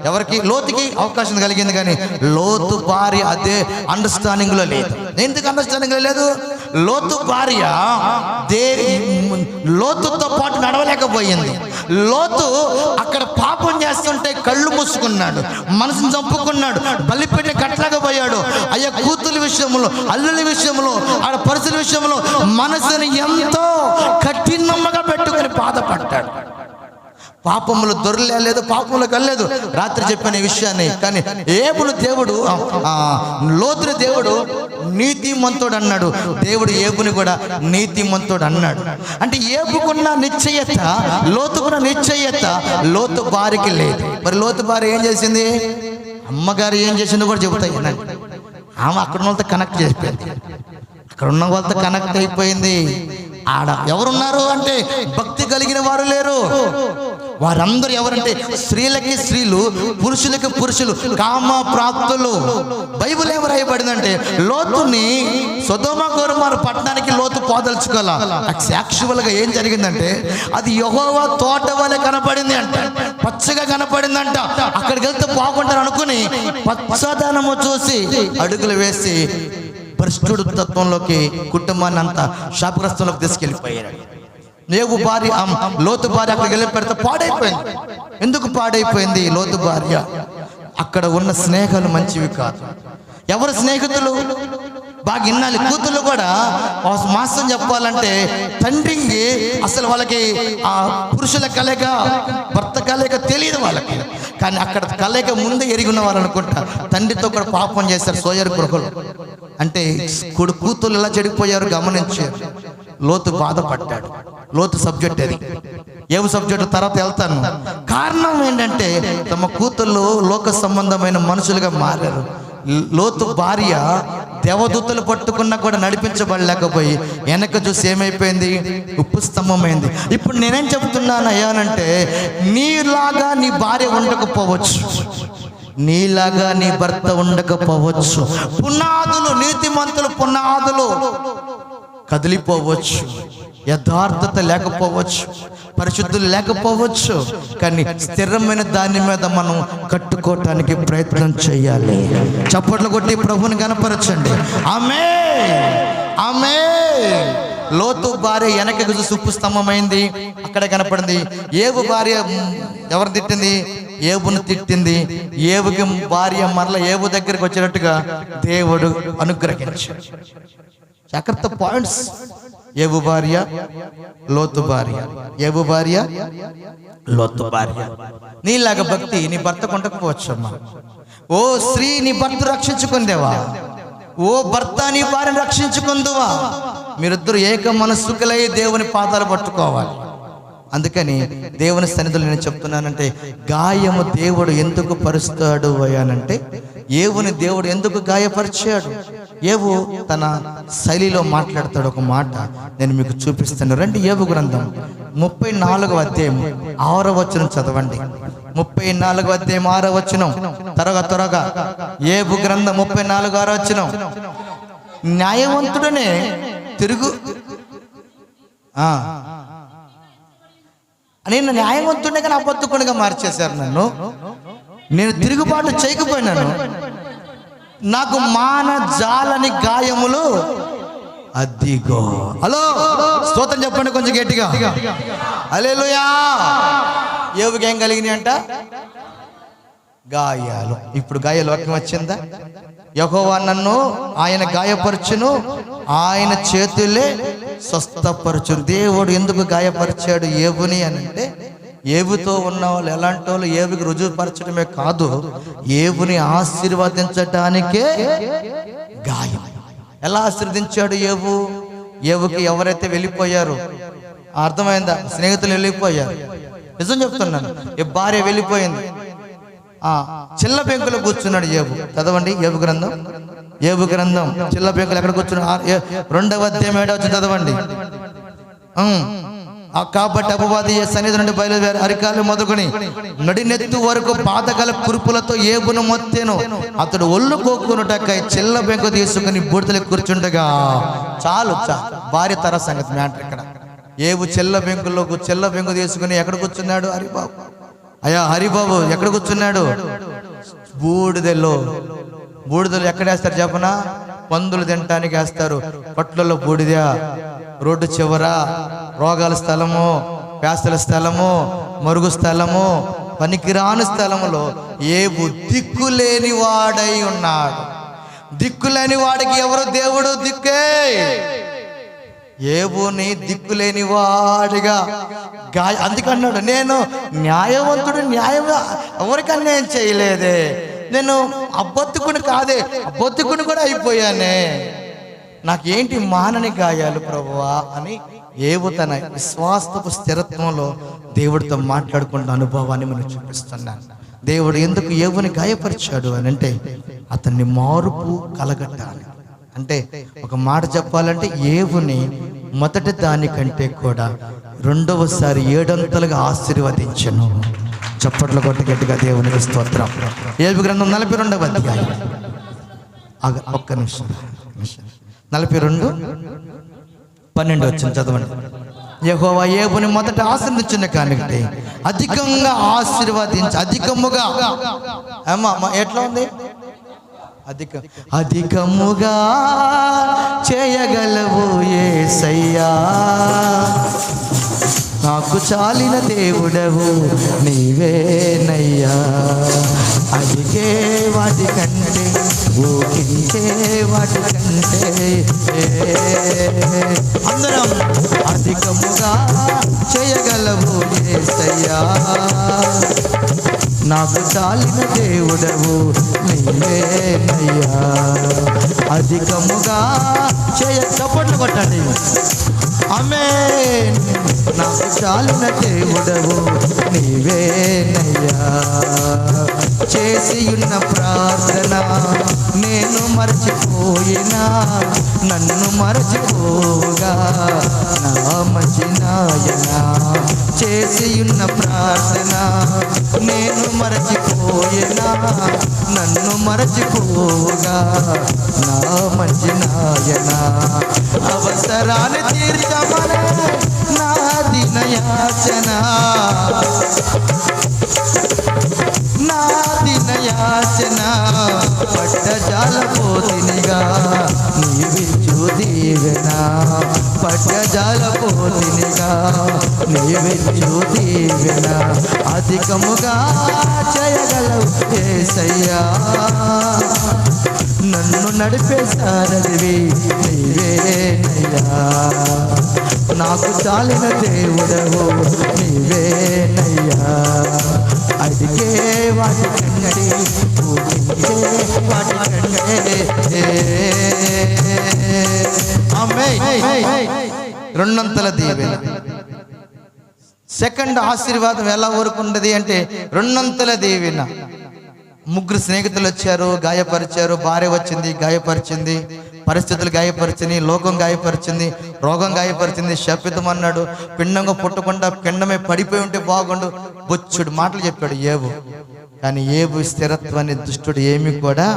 ఎవరికి లోతుకి అవకాశం కలిగింది. కానీ లోతు భార్య అదే అండర్స్టాండింగ్ లో లేదు. ఎందుకు అండర్స్టాండింగ్ లో లేదు? లోతు భార్య లోతుతో పాటు నడవలేకపోయింది. లోతు అక్కడ పాపం చేస్తుంటే కళ్ళు మూసుకున్నాడు, మనసును చంపుకున్నాడు, బలిపెట్టి కట్టలేకపోయాడు. అయ్యా కూతుల విషయంలో, అల్లుల విషయంలో, ఆడ పరిస్థితుల విషయంలో మనసుని ఎంతో కఠినంగా పెట్టుకుని బాధపడ్డాడు. పాపములు దొరలేదు, పాపములు కలలేదు. రాత్రి చెప్పిన విషయాన్ని. కానీ ఏబును దేవుడు, లోతుని దేవుడు నీతిమంతుడు అన్నాడు. దేవుడు ఏబుని కూడా నీతిమంతుడు అన్నాడు. అంటే ఏబుకున్న నిశ్చయత, లోతుకున్న నిశ్చయత లోతు భార్యకి లేదు. మరి లోతు భార్య ఏం చేసింది? అమ్మగారు ఏం చేసిందో కూడా చెబుతాయి. ఆమె అక్కడ ఉన్న వాళ్ళతో కనెక్ట్ చేసిపోయింది, అక్కడ ఉన్న వాళ్ళతో కనెక్ట్ అయిపోయింది. ఆడ ఎవరున్నారు అంటే భక్తి కలిగిన వారు లేరు. వారందరూ ఎవరంటే స్త్రీలకి స్త్రీలు, పురుషులకి పురుషులు, కామ ప్రాప్తులు. బైబిల్ ఏం రాయబడిందంటే లోతుని సొదొమ గొమొర్రా పట్టణానికి లోతు పోదలుచుకోవాల. యాక్చువల్ గా ఏం జరిగిందంటే అది యెహోవా తోట వలె కనపడింది అంట, పచ్చగా కనపడిందంట. అక్కడికి వెళ్తే బాగుంటారు అనుకుని పచ్చదనము చూసి అడుగులు వేసి భ్రష్టుడు తత్వంలోకి కుటుంబాన్ని అంతా శాపగ్రస్తంలోకి తీసుకెళ్ళిపోయాడు. ఏబు భార్య, లోతు భార్య అక్కడికి వెళ్ళి పెడితే పాడైపోయింది. ఎందుకు పాడైపోయింది? లోతు భార్య అక్కడ ఉన్న స్నేహాలు మంచివి కాదు. ఎవరు స్నేహితులు? బాగా ఇన్నాళ్ళు కూతుళ్ళు కూడా మాసం చెప్పాలంటే తండ్రికి అసలు వాళ్ళకి ఆ పురుషుల కలయిక, భర్త కలయిక తెలియదు వాళ్ళకి. కానీ అక్కడ కలయిక ముందే ఎరిగి ఉన్న వాళ్ళు అనుకుంటా తండ్రితో కూడా పాపం చేశారు. సోయరు గృహలు అంటే కూతుళ్ళు ఎలా చెడిపోయారు గమనించారు. లోతు బాధపడ్డాడు. లోతు సబ్జెక్ట్ అది. ఏం సబ్జెక్టు తర్వాత వెళ్తాను. కారణం ఏంటంటే తమ కూతుళ్ళు లోక సంబంధమైన మనుషులుగా మారారు. లోతు భార్య దేవదూతలు పట్టుకున్నా కూడా నడిపించబడలేకపోయి వెనక చూసి ఏమైపోయింది? ఉప్పు స్తంభమైంది. ఇప్పుడు నేనేం చెప్తున్నాను అయ్యానంటే, నీలాగా నీ భార్య ఉండకపోవచ్చు, నీలాగా నీ భర్త ఉండకపోవచ్చు. పునాదులు, నీతిమంతులు పునాదులు కదిలిపోవచ్చు, యథార్థత లేకపోవచ్చు, పరిశుద్ధులు లేకపోవచ్చు. కానీ స్థిరమైన దాని మీద మనం కట్టుకోవటానికి ప్రయత్నం చేయాలి. చప్పట్లు కొట్టి ప్రభుని కనపరచండి. ఆమేన్, ఆమేన్. లోతు భార్య వెనకకు చూసి ఉప్పు స్తంభమైంది, అక్కడే కనపడింది. ఏబు భార్య ఎవరు తిట్టింది? ఏబును తిట్టింది. ఏబుకి భార్య మరల ఏబు దగ్గరికి వచ్చేటట్టుగా దేవుడు అనుగ్రహించాడు. జాగ్రత్త పాయింట్స్. ఏబు భార్య, లోతు భార్య, ఏబు భార్య, లోతు భార్య. నీలాగా భక్తి నీ భర్త కొండకపోవచ్చు అమ్మా. ఓ స్త్రీ, నీ భర్త రక్షించుకుందేవా? ఓ భర్త, నీ భార్యను రక్షించుకుందువా? మీరిద్దరు ఏక మనస్సుకులై దేవుని పాదాలు పట్టుకోవాలి. అందుకని దేవుని సన్నిధిలో నేను చెప్తున్నానంటే, గాయము దేవుడు ఎందుకు పరుస్తాడు అయ్యానంటే, ఏవుని దేవుడు ఎందుకు గాయపరిచాడు? ఏవు తన శైలిలో మాట్లాడతాడు. ఒక మాట నేను మీకు చూపిస్తాను. రండి, ఏబు గ్రంథం 34వ అధ్యాయం 6వ వచనం చదవండి. 34వ అధ్యాయం 6వ వచనం. త్వరగా ఏబు గ్రంథం 34 6వ వచనం. న్యాయవంతుడనే తిరుగు నేను న్యాయవంతుడే కానీ అబద్ధకుడిగా మార్చేశారు నన్ను. నేను తిరుగుబాటు చేయకపోయినాను, నాకు మాన జాలని గాయములు అదిగో. హలో, స్తోత్రం చెప్పండి కొంచెం గట్టిగా. హల్లెలూయా. ఏవుకి ఏం కలిగినాయి అంట? గాయాలు. ఇప్పుడు గాయాలు వాక్యం వచ్చిందా? యెహోవా నన్ను ఆయన గాయపరచును, ఆయన చేతులే స్వస్థపరచు. దేవుడు ఎందుకు గాయపరిచాడు ఏబుని అని అంటే, ఏబుతో ఉన్న వాళ్ళు ఎలాంటి వాళ్ళు ఏబుకి రుజువుపరచడమే కాదు, ఏబుని ఆశీర్వదించటానికే గాయం. ఎలా ఆశీర్వదించాడు ఏబుకి ఎవరైతే వెళ్ళిపోయారో, అర్థమైందా? స్నేహితులు వెళ్ళిపోయారు. నిజం చెప్తున్నాను, ఈ భార్య వెళ్ళిపోయింది. చిల్ల పెంకులో కూర్చున్నాడు ఏబు. చదవండి ఏబు గ్రంథం. చిల్ల పెంకులు ఎక్కడ కూర్చున్నాడు? 2వ అధ్యాయం 7వ వచనం చదవండి. కాబట్టి అపవాది సన్నిధి నుండి బయలుదేరి అరికాలు మొదలుకొని నడినెత్తు వరకు పాతగల కురుపులతో ఏబును మొత్తెను. అతడు ఒళ్ళు కోక్కునుటకై చిల్ల పెంకు తీసుకుని బూడిదలో కూర్చుండగా, చాలు భార్య తర సంగతి మ్యాటర్ ఇక్కడ. ఏబు చిల్ల పెంకు తీసుకుని ఎక్కడ కూర్చున్నాడు? హరిబాబు ఎక్కడ కూర్చున్నాడు? బూడిదలో ఎక్కడ వేస్తారు చెప్పనా? పందులు తినటానికి వేస్తారు. పట్లలో బూడిద, రోడ్డు చివర, రోగాల స్థలము, పేస్తల స్థలము, మరుగు స్థలము, పనికిరాని స్థలములో ఏబు దిక్కులేని వాడై ఉన్నాడు. దిక్కులేని వాడికి ఎవరు? దేవుడు దిక్కే. ఏబుని దిక్కులేని వాడిగా అందుకన్నాడు, నేను న్యాయవంతుడు, న్యాయంగా ఎవరికి అన్యాయం చేయలేదే, నేను అబద్ధకుని కాదే, అబద్ధకుని కూడా అయిపోయానే, నాకేంటి మానని గాయాలు ప్రభువా అని ఏబు తన విశ్వాసపు స్థిరత్వంలో దేవుడితో మాట్లాడుకున్న అనుభవాన్ని మనం చూపిస్తున్నాను. దేవుడు ఎందుకు ఏబుని గాయపరిచాడు అని అంటే, అతన్ని మార్పు కలగట్టాలి. అంటే ఒక మాట చెప్పాలంటే, ఏబుని మొదటి దానికంటే కూడా 2వసారి 7 ఆశీర్వదించను. చప్పట్లు కొట్టి గట్టిగా దేవునికి స్తోత్రం. ఏబు గ్రంథం 42వ అధ్యాయం. ఒక్క నిమిషం. 42:12 వచ్చింది చదవండి. యెహోవా ఏబుని మొదట ఆశీర్వదించిన కానికంటే అధికంగా అధికముగా ఎట్లా ఉంది? అధికముగా చేయగలవు యేసయ్యా, నాకు చాలిన దేవుడవు నీవేనయ్యా. అడిగే వాటి కంటే, ఊహించే వాటి కంటే అందరం అధికముగా చేయగలవు యేసయ్యా, నాకు చాలిన దేవుడవు నీవేనయ్యా. అధికముగా చప్పట్లు కొట్టండి. ఆమేన్. నాకు చాలిన దేవుడవు నీవేనయ్యా. చేసి ఉన్న ప్రార్థన నేను మరచిపోయినా, నన్ను మరచిపోగా నా మంచి నాయనా. చేసి ఉన్న ప్రార్థన నేను మరచిపోయినా, నన్ను మరచిపోగా నా మంచి నాయనా. అవసరాన్ని తీర్చమనే నా దినయాచన, నా దినయాచన పట్టజాలపోతినిగా నీవిచ్చు దీవెన, పట్టజాలపోతినిగా నీవిచ్చు దీవెన. అధికముగా చేయగలవు యేసయ్యా, నన్ను నడిపే సారథివి నీవేనయ్యా. నాకు చాలిన దేవుడవు నీవేనయ్యా. అడిగే వాటి కంటే, ఊహించే వాటి కంటే రెండంతల దీవెన. సెకండ్ ఆశీర్వాదం ఎలా ఊరుకుంటది అంటే, రెండంతల దీవెన. 3 స్నేహితులు వచ్చారు, గాయపరిచారు. భార్య వచ్చింది, గాయపరిచింది. పరిస్థితులు గాయపరిచింది, లోకం గాయపరిచింది, రోగం గాయపరిచింది. శపితం అన్నాడు, పిండంగా పుట్టకుండా పిండమే పడిపోయి ఉంటే బాగుండు, బొచ్చుడు మాటలు చెప్పాడు ఏబు. కానీ ఏబు స్థిరత్వాన్ని దుష్టుడు ఏమి కూడా.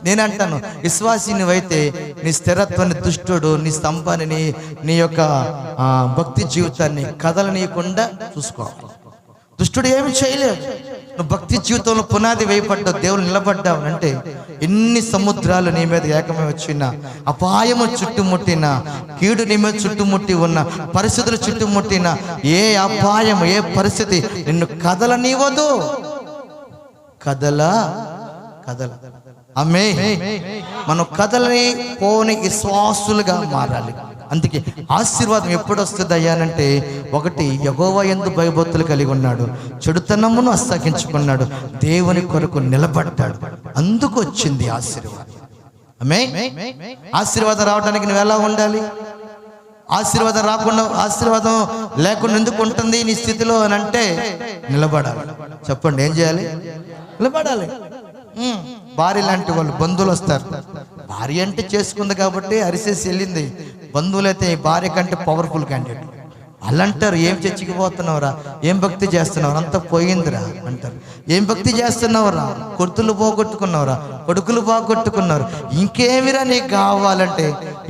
నేనంటాను, విశ్వాసి నువ్వైతే నీ స్థిరత్వాన్ని దుష్టుడు నీ స్తంభాన్ని, నీ యొక్క భక్తి జీవితాన్ని కదలనీయకుండా చూసుకోవాలి. దుష్టుడు ఏమి చేయలేడు. నువ్వు భక్తి జీవితంలో పునాది వేయబడ్డావు, దేవుడు నిలబడ్డావు అంటే, ఎన్ని సముద్రాలు నీ మీద ఏకమై వచ్చినా, అపాయము చుట్టుముట్టిన, కీడు నీ మీద చుట్టుముట్టి ఉన్న, పరిస్థితులు చుట్టుముట్టిన, ఏ అపాయం ఏ పరిస్థితి నిన్ను కదలనివ్వదు. కదల ఆమేన్. మనం కదలని పోని విశ్వాసులుగా మారాలి. అందుకే ఆశీర్వాదం ఎప్పుడు వస్తుంది అయ్యానంటే, ఒకటి యెహోవా యందు భయభక్తులు కలిగి ఉన్నాడు, చెడుతనమును అసహించుకున్నాడు, దేవుని కొరకు నిలబడ్డాడు, అందుకు వచ్చింది ఆశీర్వాదం. ఆమేన్. ఆశీర్వాదం రావడానికి నువ్వు ఎలా ఉండాలి? ఆశీర్వాదం లేకుండా ఎందుకు ఉంటుంది నీ స్థితిలో అని అంటే, నిలబడాలి. చెప్పండి, ఏం చేయాలి? నిలబడాలి. భార్య లాంటి వాళ్ళు బంధువులు వస్తారు. భార్య అంటే చేసుకుంది కాబట్టి అరిసేసి వెళ్ళింది. బంధువులైతే భార్య కంటే పవర్ఫుల్ క్యాండిడేట్. వాళ్ళు అంటారు, ఏం చర్చికి పోతున్నావురా, ఏం భక్తి చేస్తున్నావు, అంతా పోయిందిరా అంటారు. ఏం భక్తి చేస్తున్నావురా, కొడుకులు పోగొట్టుకున్నావురా, కొడుకులు పోగొట్టుకున్నారు, ఇంకేమిరా నీకు కావాలంటే,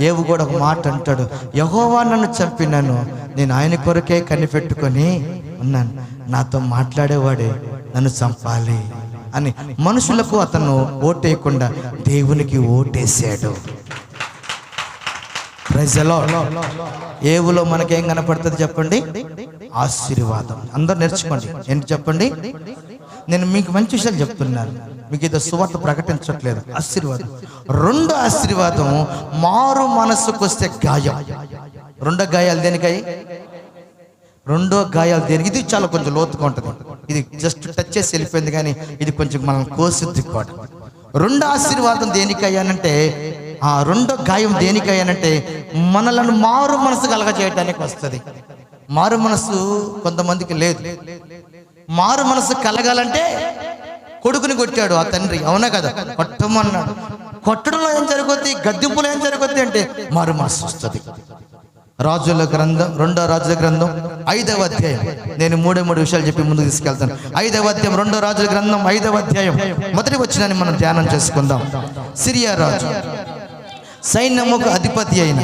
ఏవు కూడా ఒక మాట అంటాడు, యెహోవా నన్ను చంపినాను, నేను ఆయన కొరకే కనిపెట్టుకొని ఉన్నాను, నాతో మాట్లాడేవాడే నన్ను చంపాలి అని మనుషులకు అతను ఓటేయకుండా దేవునికి ఓటేసాడు. Praise the Lord. ఏవులో మనకేం కనపడుతుంది చెప్పండి? ఆశీర్వాదం. అందరూ నేర్చుకోండి. ఏంటి చెప్పండి? నేను మీకు మంచి విషయాలు చెప్తున్నాను, మీకు ఏదో సువార్త ప్రకటించట్లేదు. ఆశీర్వాదం. రెండో ఆశీర్వాదం, మారు మనసుకు వస్తే గాయం. రెండో గాయాలు దేనికై? రెండో గాయాలు దేనికి? ఇది చాలా కొంచెం లోతుగా ఉంటుంది. ఇది జస్ట్ టచ్ చేసి వెళ్ళిపోయింది, కానీ ఇది కొంచెం మనం కోసిద్ది కూడా. రెండో ఆశీర్వాదం దేనికయ్యానంటే, ఆ రెండో గాయం దేనికయ్యానంటే, మనలను మారు మనసు కలగ చేయడానికి వస్తుంది. మారు మనసు కొంతమందికి లేదు. మారు మనసు కలగాలంటే, కొడుకుని కొట్టాడు ఆ తండ్రి, అవునా కదా, కొట్టమన్నాడు. కొట్టడంలో ఏం జరుగుద్ది, గద్దింపులో ఏం జరుగుద్ది అంటే మారు మనసు వస్తుంది. రాజుల గ్రంథం, రెండో రాజుల గ్రంథం 5వ అధ్యాయం. నేను మూడే విషయాలు చెప్పి ముందుకు తీసుకెళ్తాను. 5వ అధ్యాయం, రెండో రాజుల గ్రంథం 5వ అధ్యాయం మొదటి వచనాన్ని మనం ధ్యానం చేసుకుందాం. సిరియా రాజు సైన్యముకు అధిపతి అయిన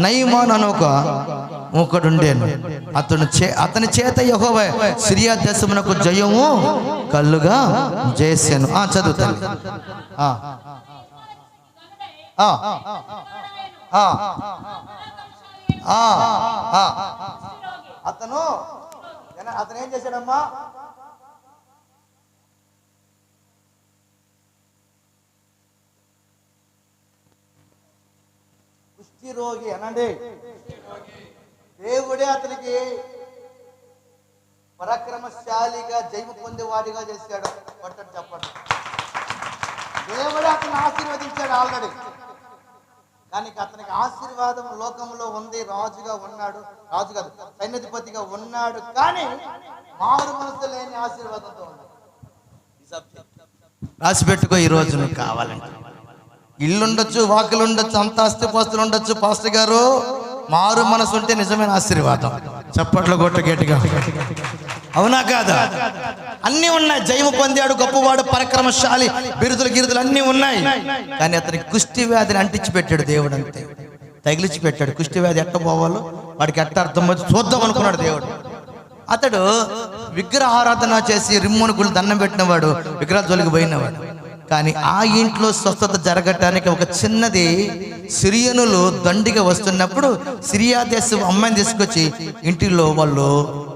నయమాను అను ఒకడుండేను. అతని చేత యెహోవా సిరియా దేశమునకు జయము కల్లుగా చేశాను. చదువుతాను. అతను ఏం చేశాడమ్మా? కుష్ఠరోగి అనండి. దేవుడే అతనికి పరాక్రమశాలిగా జయము పొందేవాడిగా చేశాడు. చెప్పండి. దేవుడే అతను ఆశీర్వదించాడు ఆల్రెడీ, కానీ అతనికి ఆశీర్వాదం లోకంలో ఉంది. రాజుగా ఉన్నాడు, రాజు కాదు సైన్యాధిపతిగా ఉన్నాడు, కానీ మారు మనసు లేని ఆశీర్వాదంతో ఉన్నాడు. రాసి పెట్టుకో, ఈ రోజు నువ్వు కావాలంటే ఇల్లు ఉండొచ్చు, వాకులు ఉండొచ్చు, అంత ఆస్తిపాస్తులు ఉండొచ్చు, పాస్టర్ గారు మారు మనసు ఉంటే నిజమైన ఆశీర్వాదం. చప్పట్లు కొట్ట గట్టిగా, అవునా కాదా? అన్నీ ఉన్నాయి. జయము పొందాడు, గొప్పవాడు, పరాక్రమశాలి, బిరుదులు గిరుదులు అన్నీ ఉన్నాయి, కానీ అతనికి కుష్టి వ్యాధిని అంటించి పెట్టాడు దేవుడు. అంతే, తగిలించి పెట్టాడు. కుష్టి వ్యాధి ఎట్ట పోవాలో వాడికి ఎట్ట అర్థం చూద్దాం అనుకున్నాడు దేవుడు. అతడు విగ్రహారాధన చేసి రిమ్మును గుళ్ళు దండం పెట్టినవాడు, విగ్రహాల జోలికి పోయినవాడు. కానీ ఆ ఇంట్లో స్వస్థత జరగటానికి ఒక చిన్నది, సిరియనులు దండిగా వస్తున్నప్పుడు సిరియా దేశం అమ్మాయిని తీసుకొచ్చి ఇంటిలో వాళ్ళు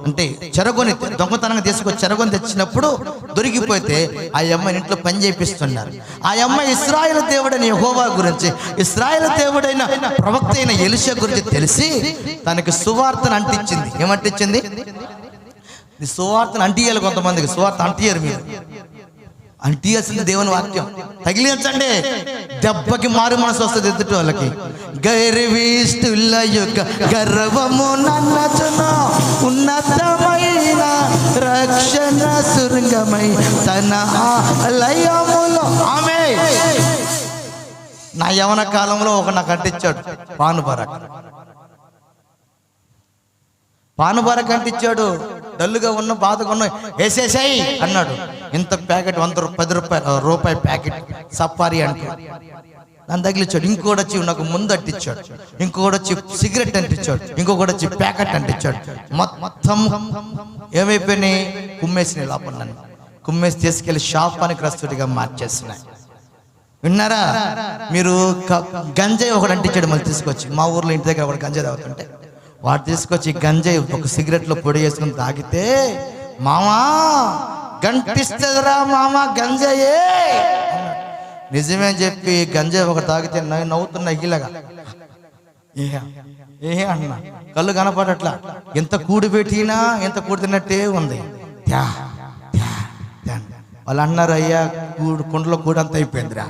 అంటే చెరగొని దొంగతనంగా తీసుకొచ్చి చెరగొని తెచ్చినప్పుడు దొరికిపోతే ఆ అమ్మాయిని ఇంట్లో పని చేపిస్తున్నారు. ఆ అమ్మాయి ఇశ్రాయేలు దేవుడైన యెహోవా గురించి, ఇశ్రాయేలు దేవుడైన ప్రవక్త అయిన ఎలీషా గురించి తెలిసి తనకి సువార్తను అంటించింది. ఏమంటించింది? సువార్తను అంటియాలి. కొంతమందికి సువార్త అంటియారు. మీరు అంటియాల్సింది దేవుని వాక్యం. తగిలించండి, దెబ్బకి మారు మనసు వస్తుంది ఎదుటి వాళ్ళకి. గర్విష్ఠుల యొక్క గర్వము నన్నచును, ఉన్నతమైన రక్షణ శృంగమై తన ఆలయములో. ఆమె నా యవన కాలంలో ఒక నాకు అంటించాడు పానుబారక్ అంటించాడు. డల్లుగా ఉన్న, బాధగా ఉన్న, వేసేసాయి అన్నాడు. ఇంత ప్యాకెట్ 10 రూపాయి ప్యాకెట్ సఫారీ అంటే నన్ను తగిలిచ్చాడు. ఇంకోటి వచ్చి నాకు ముందు అంటించాడు, ఇంకొకటి వచ్చి సిగరెట్ అంటించాడు, ఇంకొకటి వచ్చి ప్యాకెట్ అంటించాడు. మొత్తం ఏమైపోయినాయి? కుమ్మేసినాయి లోపల. నన్ను కుమ్మేసి తీసుకెళ్లి శాపానిగ్రస్తుడిగా మార్చేసినాయి. విన్నారా మీరు? గంజాయి ఒకటి అంటించాడు, మళ్ళీ తీసుకొచ్చి మా ఊర్లో ఇంటి దగ్గర ఒకటి గంజాయి తాగుతుంటే వాడు తీసుకొచ్చి గంజాయి ఒక సిగరెట్లో పొడి వేసుకుని తాగితే, మామా గంటిస్తుందిరా మామా గంజాయే. నిజమే చెప్పి గంజాయి ఒకటి తాగితే నవ్వుతున్నా ఇలాగా. ఏ అన్నా కళ్ళు కనపడట్లా, ఎంత కూడి పెట్టినా ఎంత కూడి తిన్నట్టే ఉంది. త్యా త్యా త్యా. వాళ్ళు అన్నారు, అయ్యా కుండలో కూడి అంత అయిపోయిందిరా.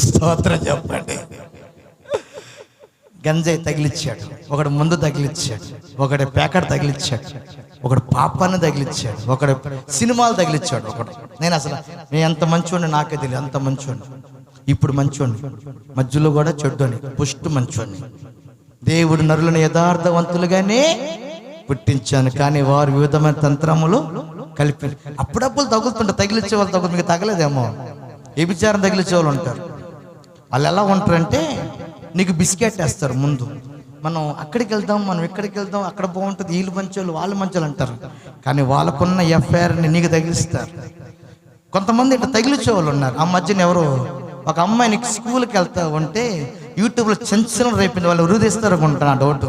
స్తోత్రం చెప్పండి. గంజాయి తగిలిచ్చాడు, ఒకడు ముందు తగిలిచ్చాడు, ఒకటి ప్యాకెట్ తగిలిచ్చాడు, ఒకడు పాపాన్ని తగిలిచ్చాడు, ఒకడు సినిమాలు తగిలిచ్చాడు. ఒకడు నేను ఎంత మంచోండి నాకే తెలియదు, అంత మంచోండి. ఇప్పుడు మంచోండి, మధ్యలో కూడా చెడ్డోని, పుష్టి మంచోండి. దేవుడు నరులను యథార్థవంతులుగానే పుట్టించాను, కానీ వారు వివిధమైన తంత్రములు కలిపి. అప్పుడప్పుడు తగులుతుంటే తగిలిచ్చే వాళ్ళు తగులు, మీకు తగలేదేమో. ఏ విచారం తగిలిచ్చే వాళ్ళు ఉంటారు. వాళ్ళు ఎలా ఉంటారంటే నీకు బిస్కెట్ వేస్తారు ముందు. మనం అక్కడికి వెళ్దాం, మనం ఇక్కడికి వెళ్దాం, అక్కడ బాగుంటుంది, వీళ్ళు మంచోళ్ళు వాళ్ళు మంచోళ్ళు అంటారు, కానీ వాళ్ళకున్న ఎఫ్ఐఆర్ని నీకు తగిలిస్తారు. కొంతమంది ఇట్లా తగిలిచ్చే వాళ్ళు ఉన్నారు. ఆ మధ్యన ఎవరో ఒక అమ్మాయిని స్కూల్కి వెళ్తా ఉంటే యూట్యూబ్లో చెంచలం రేపింది, వాళ్ళు ఉరుదేస్తారు అనుకుంటాను. ఆ డౌట్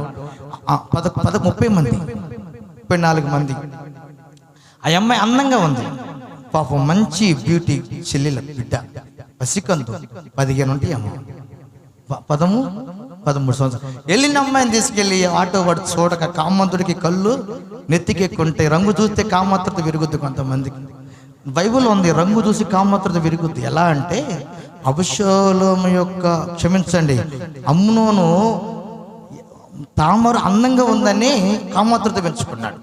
30 మంది 34 మంది. ఆ అమ్మాయి అందంగా ఉంది పాపం, మంచి బ్యూటీ చెల్లెల బిడ్డ, పసికందు 15 ఉంటాయి అమ్మ, 13 సంవత్సరాలు. వెళ్ళిన అమ్మాయిని తీసుకెళ్ళి ఆటో వాడు చూడక కామంతుడికి కళ్ళు నెత్తికెక్కుంటాయి. రంగు చూస్తే కామాత్రత విరుగుద్ది కొంతమందికి. బైబిల్ ఉంది, రంగు చూసి కామాత్రత విరుగుద్ది. ఎలా అంటే అబషలోము యొక్క అమ్నోను తామరు అందంగా ఉందని కామాత్రత పెంచుకున్నాడు.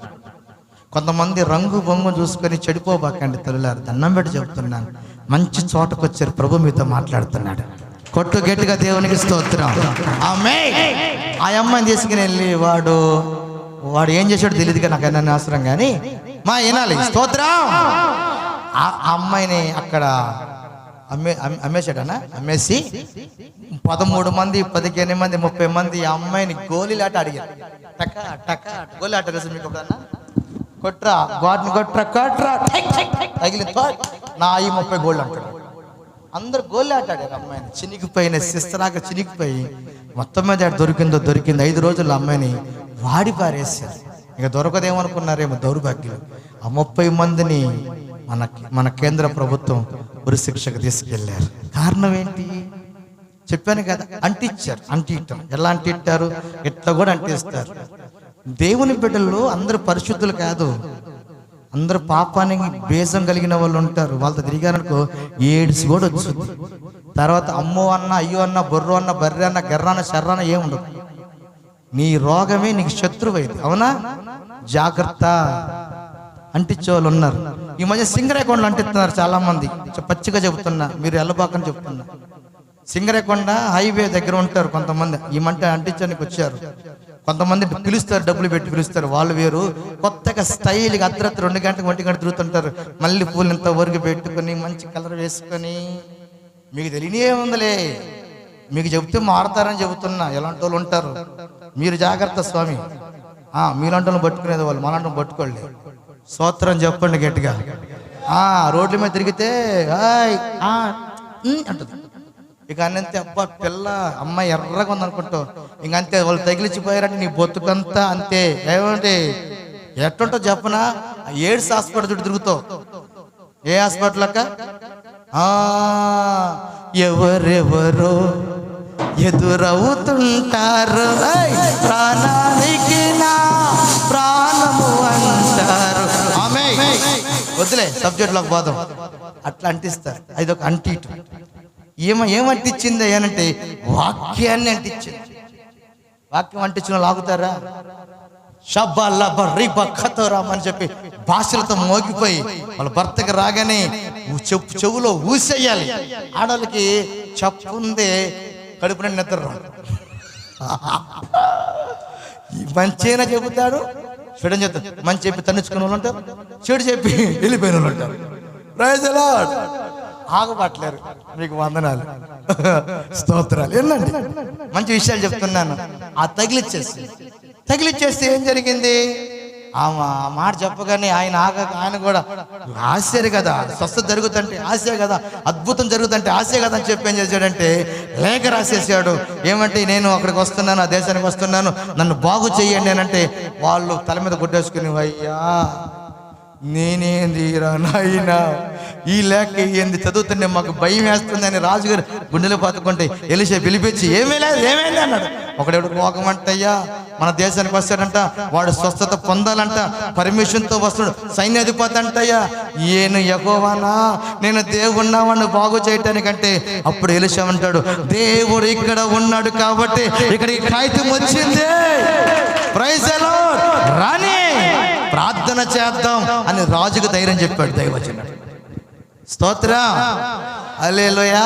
కొంతమంది రంగు బొంగు చూసుకొని చెడిపోబాకండి తల్లులారు, దండం పెట్టి చెబుతున్నాను. మంచి చోటకు వచ్చారు, ప్రభు మీతో మాట్లాడుతున్నాడు. కొట్టు గట్టిగా దేవునికి స్తోత్రం. ఆమేన్. ఆ అమ్మాయిని తీసుకుని వెళ్ళి వాడు ఏం చేశాడు తెలియదు, నాకు అన్నీ అవసరం కానీ మా వినాలి. స్తోత్రం. ఆ అమ్మాయిని అక్కడ అమ్మేశాడనా, అమ్మేసి 13 మంది 15 మంది 30 మంది ఆ అమ్మాయిని గోళీలాట అడిగారు. టక టక గోళీలాట తెలుసు మీకు ఎప్పుడన్నా? కొట్రా గాడ్ని కొట్రా కొట్రా తగిలి నా 30 గోళ్ళు అంటాడు. అందరు గోళ్ళు ఆటాడారు. అమ్మాయిని చినిగిపోయిన శిస్తలాగా చినిగిపోయి మొత్తం మీద దొరికింది. 5 రోజుల్లో అమ్మాయిని వాడి పారేశారు. ఇక దొరకదేమనుకున్నారేమో దౌర్భాగ్యం. ఆ 30 మందిని మన కేంద్ర ప్రభుత్వం ఉరి శిక్షకు తీసుకెళ్లారు. కారణం ఏంటి చెప్పాను కదా, అంటించటం. ఎలా అంటిట్టారు? ఎట్లా కూడా అంటిస్తారు. దేవుని బిడ్డలు అందరూ పరిశుద్ధులు కాదు, అందరూ పాపానికి బేసం కలిగిన వాళ్ళు ఉంటారు. వాళ్ళతో తిరిగారనుకో ఏడ్స్ కూడా వచ్చింది. తర్వాత అమ్మో అన్న, అయ్యో అన్న, బొర్రో అన్న, బర్రె అన్న, గెర్రాన శర్రాన ఏముండదు. నీ రోగమే నీకు శత్రువు అయింది. అవునా? జాగ్రత్త. అంటించే వాళ్ళు ఉన్నారు. ఈ మధ్య సింగరేకొండలు అంటిస్తున్నారు చాలా మంది. పచ్చిగా చెబుతున్నా, మీరు వెళ్ళబాకని చెప్తున్నా. సింగరేకొండ హైవే దగ్గర ఉంటారు కొంతమంది. ఈ మంట అంటించడానికి వచ్చారు. కొంతమంది పిలుస్తారు, డబ్బులు పెట్టి పిలుస్తారు. వాళ్ళు వేరు. కొత్తగా స్టైల్గా అర్ధరాత్రి 2 గంటలకు 1 గంట తిరుగుతుంటారు. మళ్ళీ పూలు ఇంత వరకు పెట్టుకొని మంచి కలర్ వేసుకొని. మీకు తెలియనే ఉందిలే, మీకు చెబితే మారుతారని చెబుతున్నా. ఎలాంటి వాళ్ళు ఉంటారు, మీరు జాగ్రత్త స్వామి. మీలాంటి వాళ్ళని పట్టుకునేది వాళ్ళు, మలాంటి వాళ్ళని పట్టుకోండి. స్తోత్రం చెప్పండి గట్టిగా. రోడ్ల మీద తిరిగితే అంటుంది. ఇక అన్నంతే, అబ్బా పిల్ల అమ్మాయి ఎర్రగా ఉందనుకుంటావు. ఇంకంతే, వాళ్ళు తగిలిచ్చిపోయారంటే నీ బొత్తుకంతా అంతే. ఏమంటే ఎట్టుంటో చెప్పనా, ఎయిడ్స్ హాస్పిటల్ చుట్టూ తిరుగుతావు. ఏ హాస్పిటల్ అక్క? ఎవరెవరో ఎదురవుతుంటారు, ప్రాణానికి నా ప్రాణము అంటారు. వద్దులే, సబ్జెక్ట్లోకి పోదాం. అట్లా అంటిస్తారు. అది ఒక అంటీటు. ఏమంటించింది అనంటే వాక్యాన్ని అంటించింది. వాక్యం అంటించిన లాగుతారా? అని చెప్పి భాషలతో మోగిపోయి వాళ్ళ భర్తకి రాగానే చెవులో ఊసేయాలి. ఆడవాళ్ళకి చెప్పుందే కడుపున నిద్ర రాదు. మంచిగా చెబుతాడు, చెడు చెప్తాడు. మంచి చెప్పి తన్నించుకునే వాళ్ళు ఉంటారు, చెడు చెప్పి వెళ్ళిపోయిన వాళ్ళు ఉంటారు. Praise the Lord. ఆగబట్టలేరు. మీకు వందనాలు, స్తోత్రాలు. ఏంటండి మంచి విషయాలు చెప్తున్నాను. తగిలిచ్చేస్తే ఏం జరిగింది? ఆ మాట చెప్పగానే ఆయన కూడా ఆశే కదా, స్వస్థత జరుగుతుంటే ఆశే కదా, అద్భుతం జరుగుతుంటే ఆశే కదా అని చెప్పి ఏం చేశాడంటే లేఖ రాసేసాడు. ఏమంటే నేను అక్కడికి వస్తున్నాను, ఆ దేశానికి వస్తున్నాను, నన్ను బాగు చెయ్యండి అని అంటే వాళ్ళు తల మీద గుడ్డేసుకుని, అయ్యా నేనేంది నాయనా, ఈ లేఖ ఏంది చదువుతుంటే మాకు భయం వేస్తుందని రాజుగారు గుండెలో పాతుకుంటే ఎలిషా పిలిపించి ఏమైంది అన్నాడు. ఒకడెవడు రోగం అంటయ్యా మన దేశానికి వస్తాడంట, వాడు స్వస్థత పొందాలంట, పర్మిషన్తో వస్తాడు. సైన్యాధిపతి అంటయ్యా, ఈయన యెహోవానా, నేను దేవున్నా వాడిని బాగు చేయటానికంటే అప్పుడు ఎలీషా అంటాడు, దేవుడు ఇక్కడ ఉన్నాడు కాబట్టి ఇక్కడికి కాగితం వచ్చింది, ప్రైజ్ ది లార్డ్, రాని ప్రార్థన చేద్దాం అని రాజుకు ధైర్యం చెప్పాడు దైవజనుడు. స్తోత్రం, హల్లెలూయా.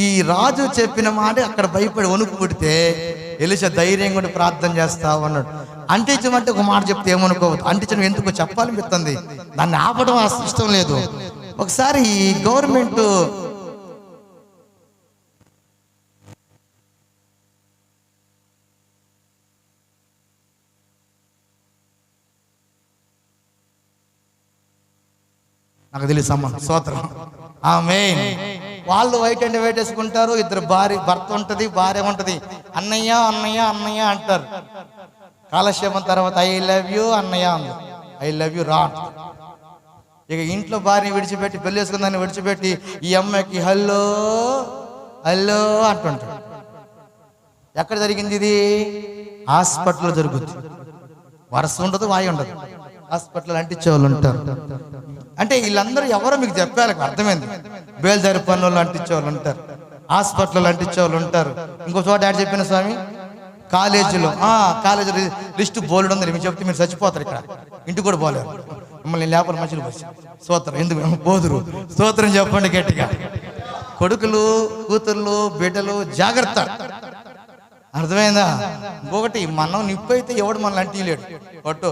ఈ రాజు చెప్పిన మాట అక్కడ భయపడి వణుకు పుడితే ఎలీషా ధైర్యం కూడా ప్రార్థన చేస్తా ఉన్నాడు. అంటించమంటే ఒక మాట చెప్తే ఏమనుకోవద్దు, అంటించడం ఎందుకు చెప్పాలనిపిస్తుంది, దాన్ని ఆపడం ఇష్టం లేదు. ఒకసారి ఈ గవర్నమెంట్ నాకు తెలియదు సంబంధం, స్తోత్రం, ఆమేన్. వాళ్ళు వైట్ అండ్ వైట్ వేసుకుంటారు, ఇద్దరు భర్త ఉంటుంది, భార్య ఉంటుంది, అన్నయ్య అన్నయ్య అన్నయ్య అంటారు. కాలక్షేపం తర్వాత ఐ లవ్ యూ అన్నయ్య అంది, ఐ లవ్ యూ రా. ఇక ఇంట్లో భార్యని విడిచిపెట్టి, పెళ్లి వేసుకుందాన్ని విడిచిపెట్టి ఈ అమ్మాయికి హలో హలో అంటుంటాడు. ఎక్కడ జరిగింది ఇది? హాస్పిటల్లో జరుగుద్ది. వరస ఉండదు, వాయి ఉండదు, హాస్పిటల్ అంటించేవాళ్ళు ఉంటారు. అంటే వీళ్ళందరూ ఎవరో మీకు చెప్పాలి, అర్థమైంది. బేల్దారి పనులు అంటించేవాళ్ళు ఉంటారు, హాస్పిటల్ అంటించేవాళ్ళు ఉంటారు. ఇంకో చోట యాడ్ చెప్పిన స్వామి, కాలేజీలో లిస్ట్ బోల్డ్ ఉంది, మీరు చెప్తే మీరు చచ్చిపోతారు, ఇక్కడ ఇంటికి కూడా పోలేరు, మిమ్మల్ని లేపలు మనుషులు పోసి. స్తోత్రం, ఎందుకు పోదురు, స్తోత్రం చెప్పండి గట్టిగా. కొడుకులు కూతుర్లు బిడ్డలు జాగ్రత్త, అర్థమైందా? ఇంకొకటి, మనం నిప్పు అయితే ఎవడు మనల్ని అంటిలేడు, కొట్టు.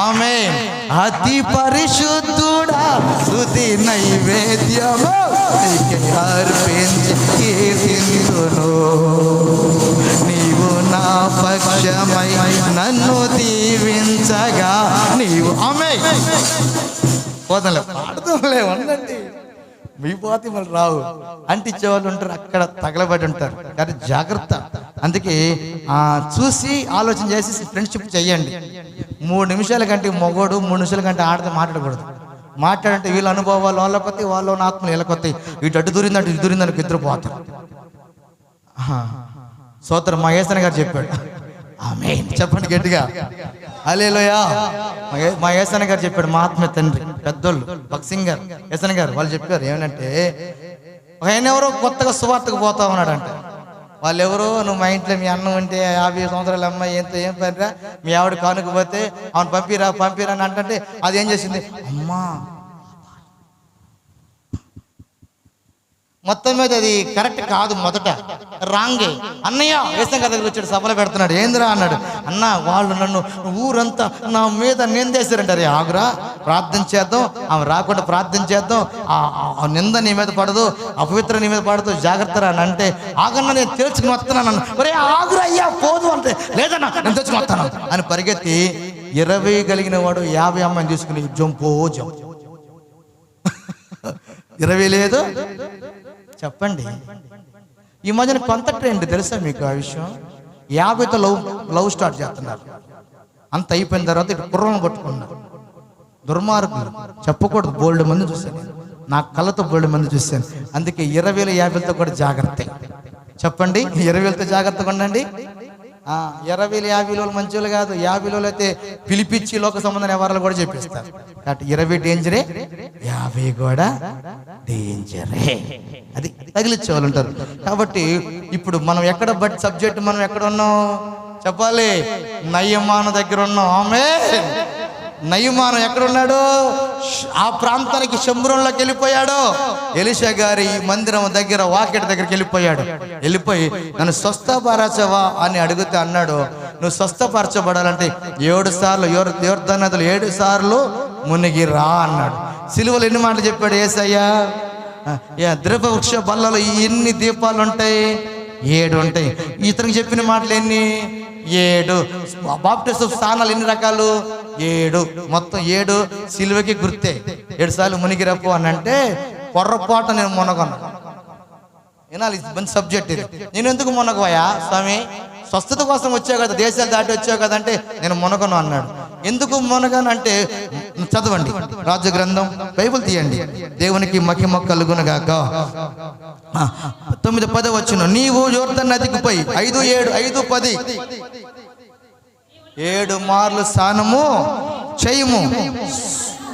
ఆమేన్. అతి పరిశుద్ధుడా స్తుతి నైవేద్యము నీకే అర్పించి కీర్తింతును, నీవు నా పక్షమై నన్ను దీవించగా నీవు. ఆమేన్. పోతలే పాడుతూలే ఉండండి, మీ పోతే మళ్ళీ రావు. అంటించేవాళ్ళు ఉంటారు, అక్కడ తగలబడి ఉంటారు, కానీ జాగ్రత్త. అందుకే చూసి ఆలోచన చేసి ఫ్రెండ్షిప్ చెయ్యండి. 3 నిమిషాల కంటే మగోడు, 3 నిమిషాల కంటే ఆడితే మాట్లాడకూడదు. మాట్లాడంటే వీళ్ళ అనుభవాలు వాళ్ళ కొత్త, వాళ్ళ ఆత్మలు వీళ్ళ కొత్త. ఇటు అడ్డు దూరిందంటే ఇటు దూరిందని ఇద్దరు పోతారు. స్తోత్రం, మా యేసన్న గారు చెప్పాడు, ఆమేన్ చెప్పండి గట్టిగా, హల్లెలూయా. మా యేసన్న గారు చెప్పాడు, మా ఆత్మ తండ్రి పెద్దోళ్ళు భక్సింగ్ గారు, యేసన్న గారు వాళ్ళు చెప్పారు ఏమంటే, ఆయన ఎవరో కొత్తగా సువార్తకు పోతా ఉన్నాడంట. వాళ్ళు ఎవరో, నువ్వు మా ఇంట్లో మీ అన్నం ఉంటే 50 సంవత్సరాల అమ్మాయి ఏం పనిరా, మీ ఆవిడ కానుకపోతే అవును పంపిరా అని అంటే అది ఏం చేసింది, అమ్మా మొత్తం మీద అది కరెక్ట్ కాదు, మొదట రాంగే. అన్నయ్య వేసం కదా వచ్చాడు, సభలో పెడుతున్నాడు, ఏందిరా అన్నాడు. అన్న వాళ్ళు నన్ను ఊరంతా నా మీద నిందేశారంటారు. ఆగురా, ప్రార్థన చేద్దాం, ఆమె రాకుండా ప్రార్థన చేద్దాం, ఆ నింద నీ మీద పడదు, అపవిత్ర నీ మీద పడదు, జాగ్రత్త అని అంటే, ఆగన్నా నేను తెలుసుకుని వస్తున్నాను. ఒరే ఆగురా అయ్యా పోదు అంటే, లేదన్నా నేను తెచ్చుకుని వస్తాను అని పరిగెత్తి 20 కలిగిన వాడు 50 అమ్మాయిని తీసుకుని జంపో 20 లేదు చెప్పండి. ఈ మధ్యన కొంత ట్రెండ్ తెలుసా మీకు ఆ విషయం? 50తో లవ్ స్టార్ట్ చేస్తున్నారు. అంత అయిపోయిన తర్వాత ఇటు కుర్రలను పట్టుకున్నారు. దుర్మార్గులు చెప్పకూడదు, బోల్డ్ మంది చూశాను, నా కళ్ళతో బోల్డ్ మంది చూశాను. అందుకే 20 50తో కూడా జాగ్రత్త చెప్పండి. 20తో జాగ్రత్తగా ఉండండి. 20 50 మంచోళ్ళు కాదు, 50 అయితే పిలిపించి లోక సంబంధం వ్యవహారాలు కూడా చెప్పిస్తారు. కాబట్టి 20 డేంజరే, 50 కూడా డేంజరే. అది తగిలిచ్చే వాళ్ళు ఉంటారు. కాబట్టి ఇప్పుడు మనం ఎక్కడ బట్ సబ్జెక్ట్ మనం ఎక్కడ ఉన్నాం చెప్పాలి, నయమాను దగ్గర ఉన్నాం. ఆమేన్. నయమాను ఎక్కడున్నాడు? ఆ ప్రాంతానికి శంభరంలోకి వెళ్ళిపోయాడు. ఎలీషా గారి మందిరం దగ్గర వాకిట దగ్గరికి వెళ్ళిపోయి నన్ను స్వస్థపరచవా అని అడిగితే అన్నాడు, నువ్వు స్వస్థపరచబడాలంటే 7 సార్లు యోర్దాను నదిలో 7 సార్లు మునిగి రా అన్నాడు. సిలువలో ఎన్ని మాటలు చెప్పాడు యేసయ్యా? ద్రవవృక్ష బల్లలో ఎన్ని దీపాలు ఉంటాయి? 7 ఉంటాయి. ఇతనికి చెప్పిన మాటలు ఎన్ని? 7. బాప్టిజం స్థానాలు ఎన్ని రకాలు? 7. మొత్తం 7 సిలువకి గుర్తే. 7 సార్లు మునిగిరప్పు అని అంటే పొర్రపాటు నేను మునగను. వినాలి, మంచి సబ్జెక్ట్ ఇది. నేను ఎందుకు మునగవయా స్వామి? స్వస్థత కోసం వచ్చావు కదా, దేశాలు దాటి వచ్చావు కదంటే నేను మునగను అన్నాడు. ఎందుకు మునగను అంటే చదవండి రాజు గ్రంథం, బైబిల్ తీయండి. దేవునికి మహిమ కలుగునుగాక. 9-10 వచ్చును. నీవు యోర్దాను నదికి పోయి 5-7 7 మార్లు స్నానము చేయము,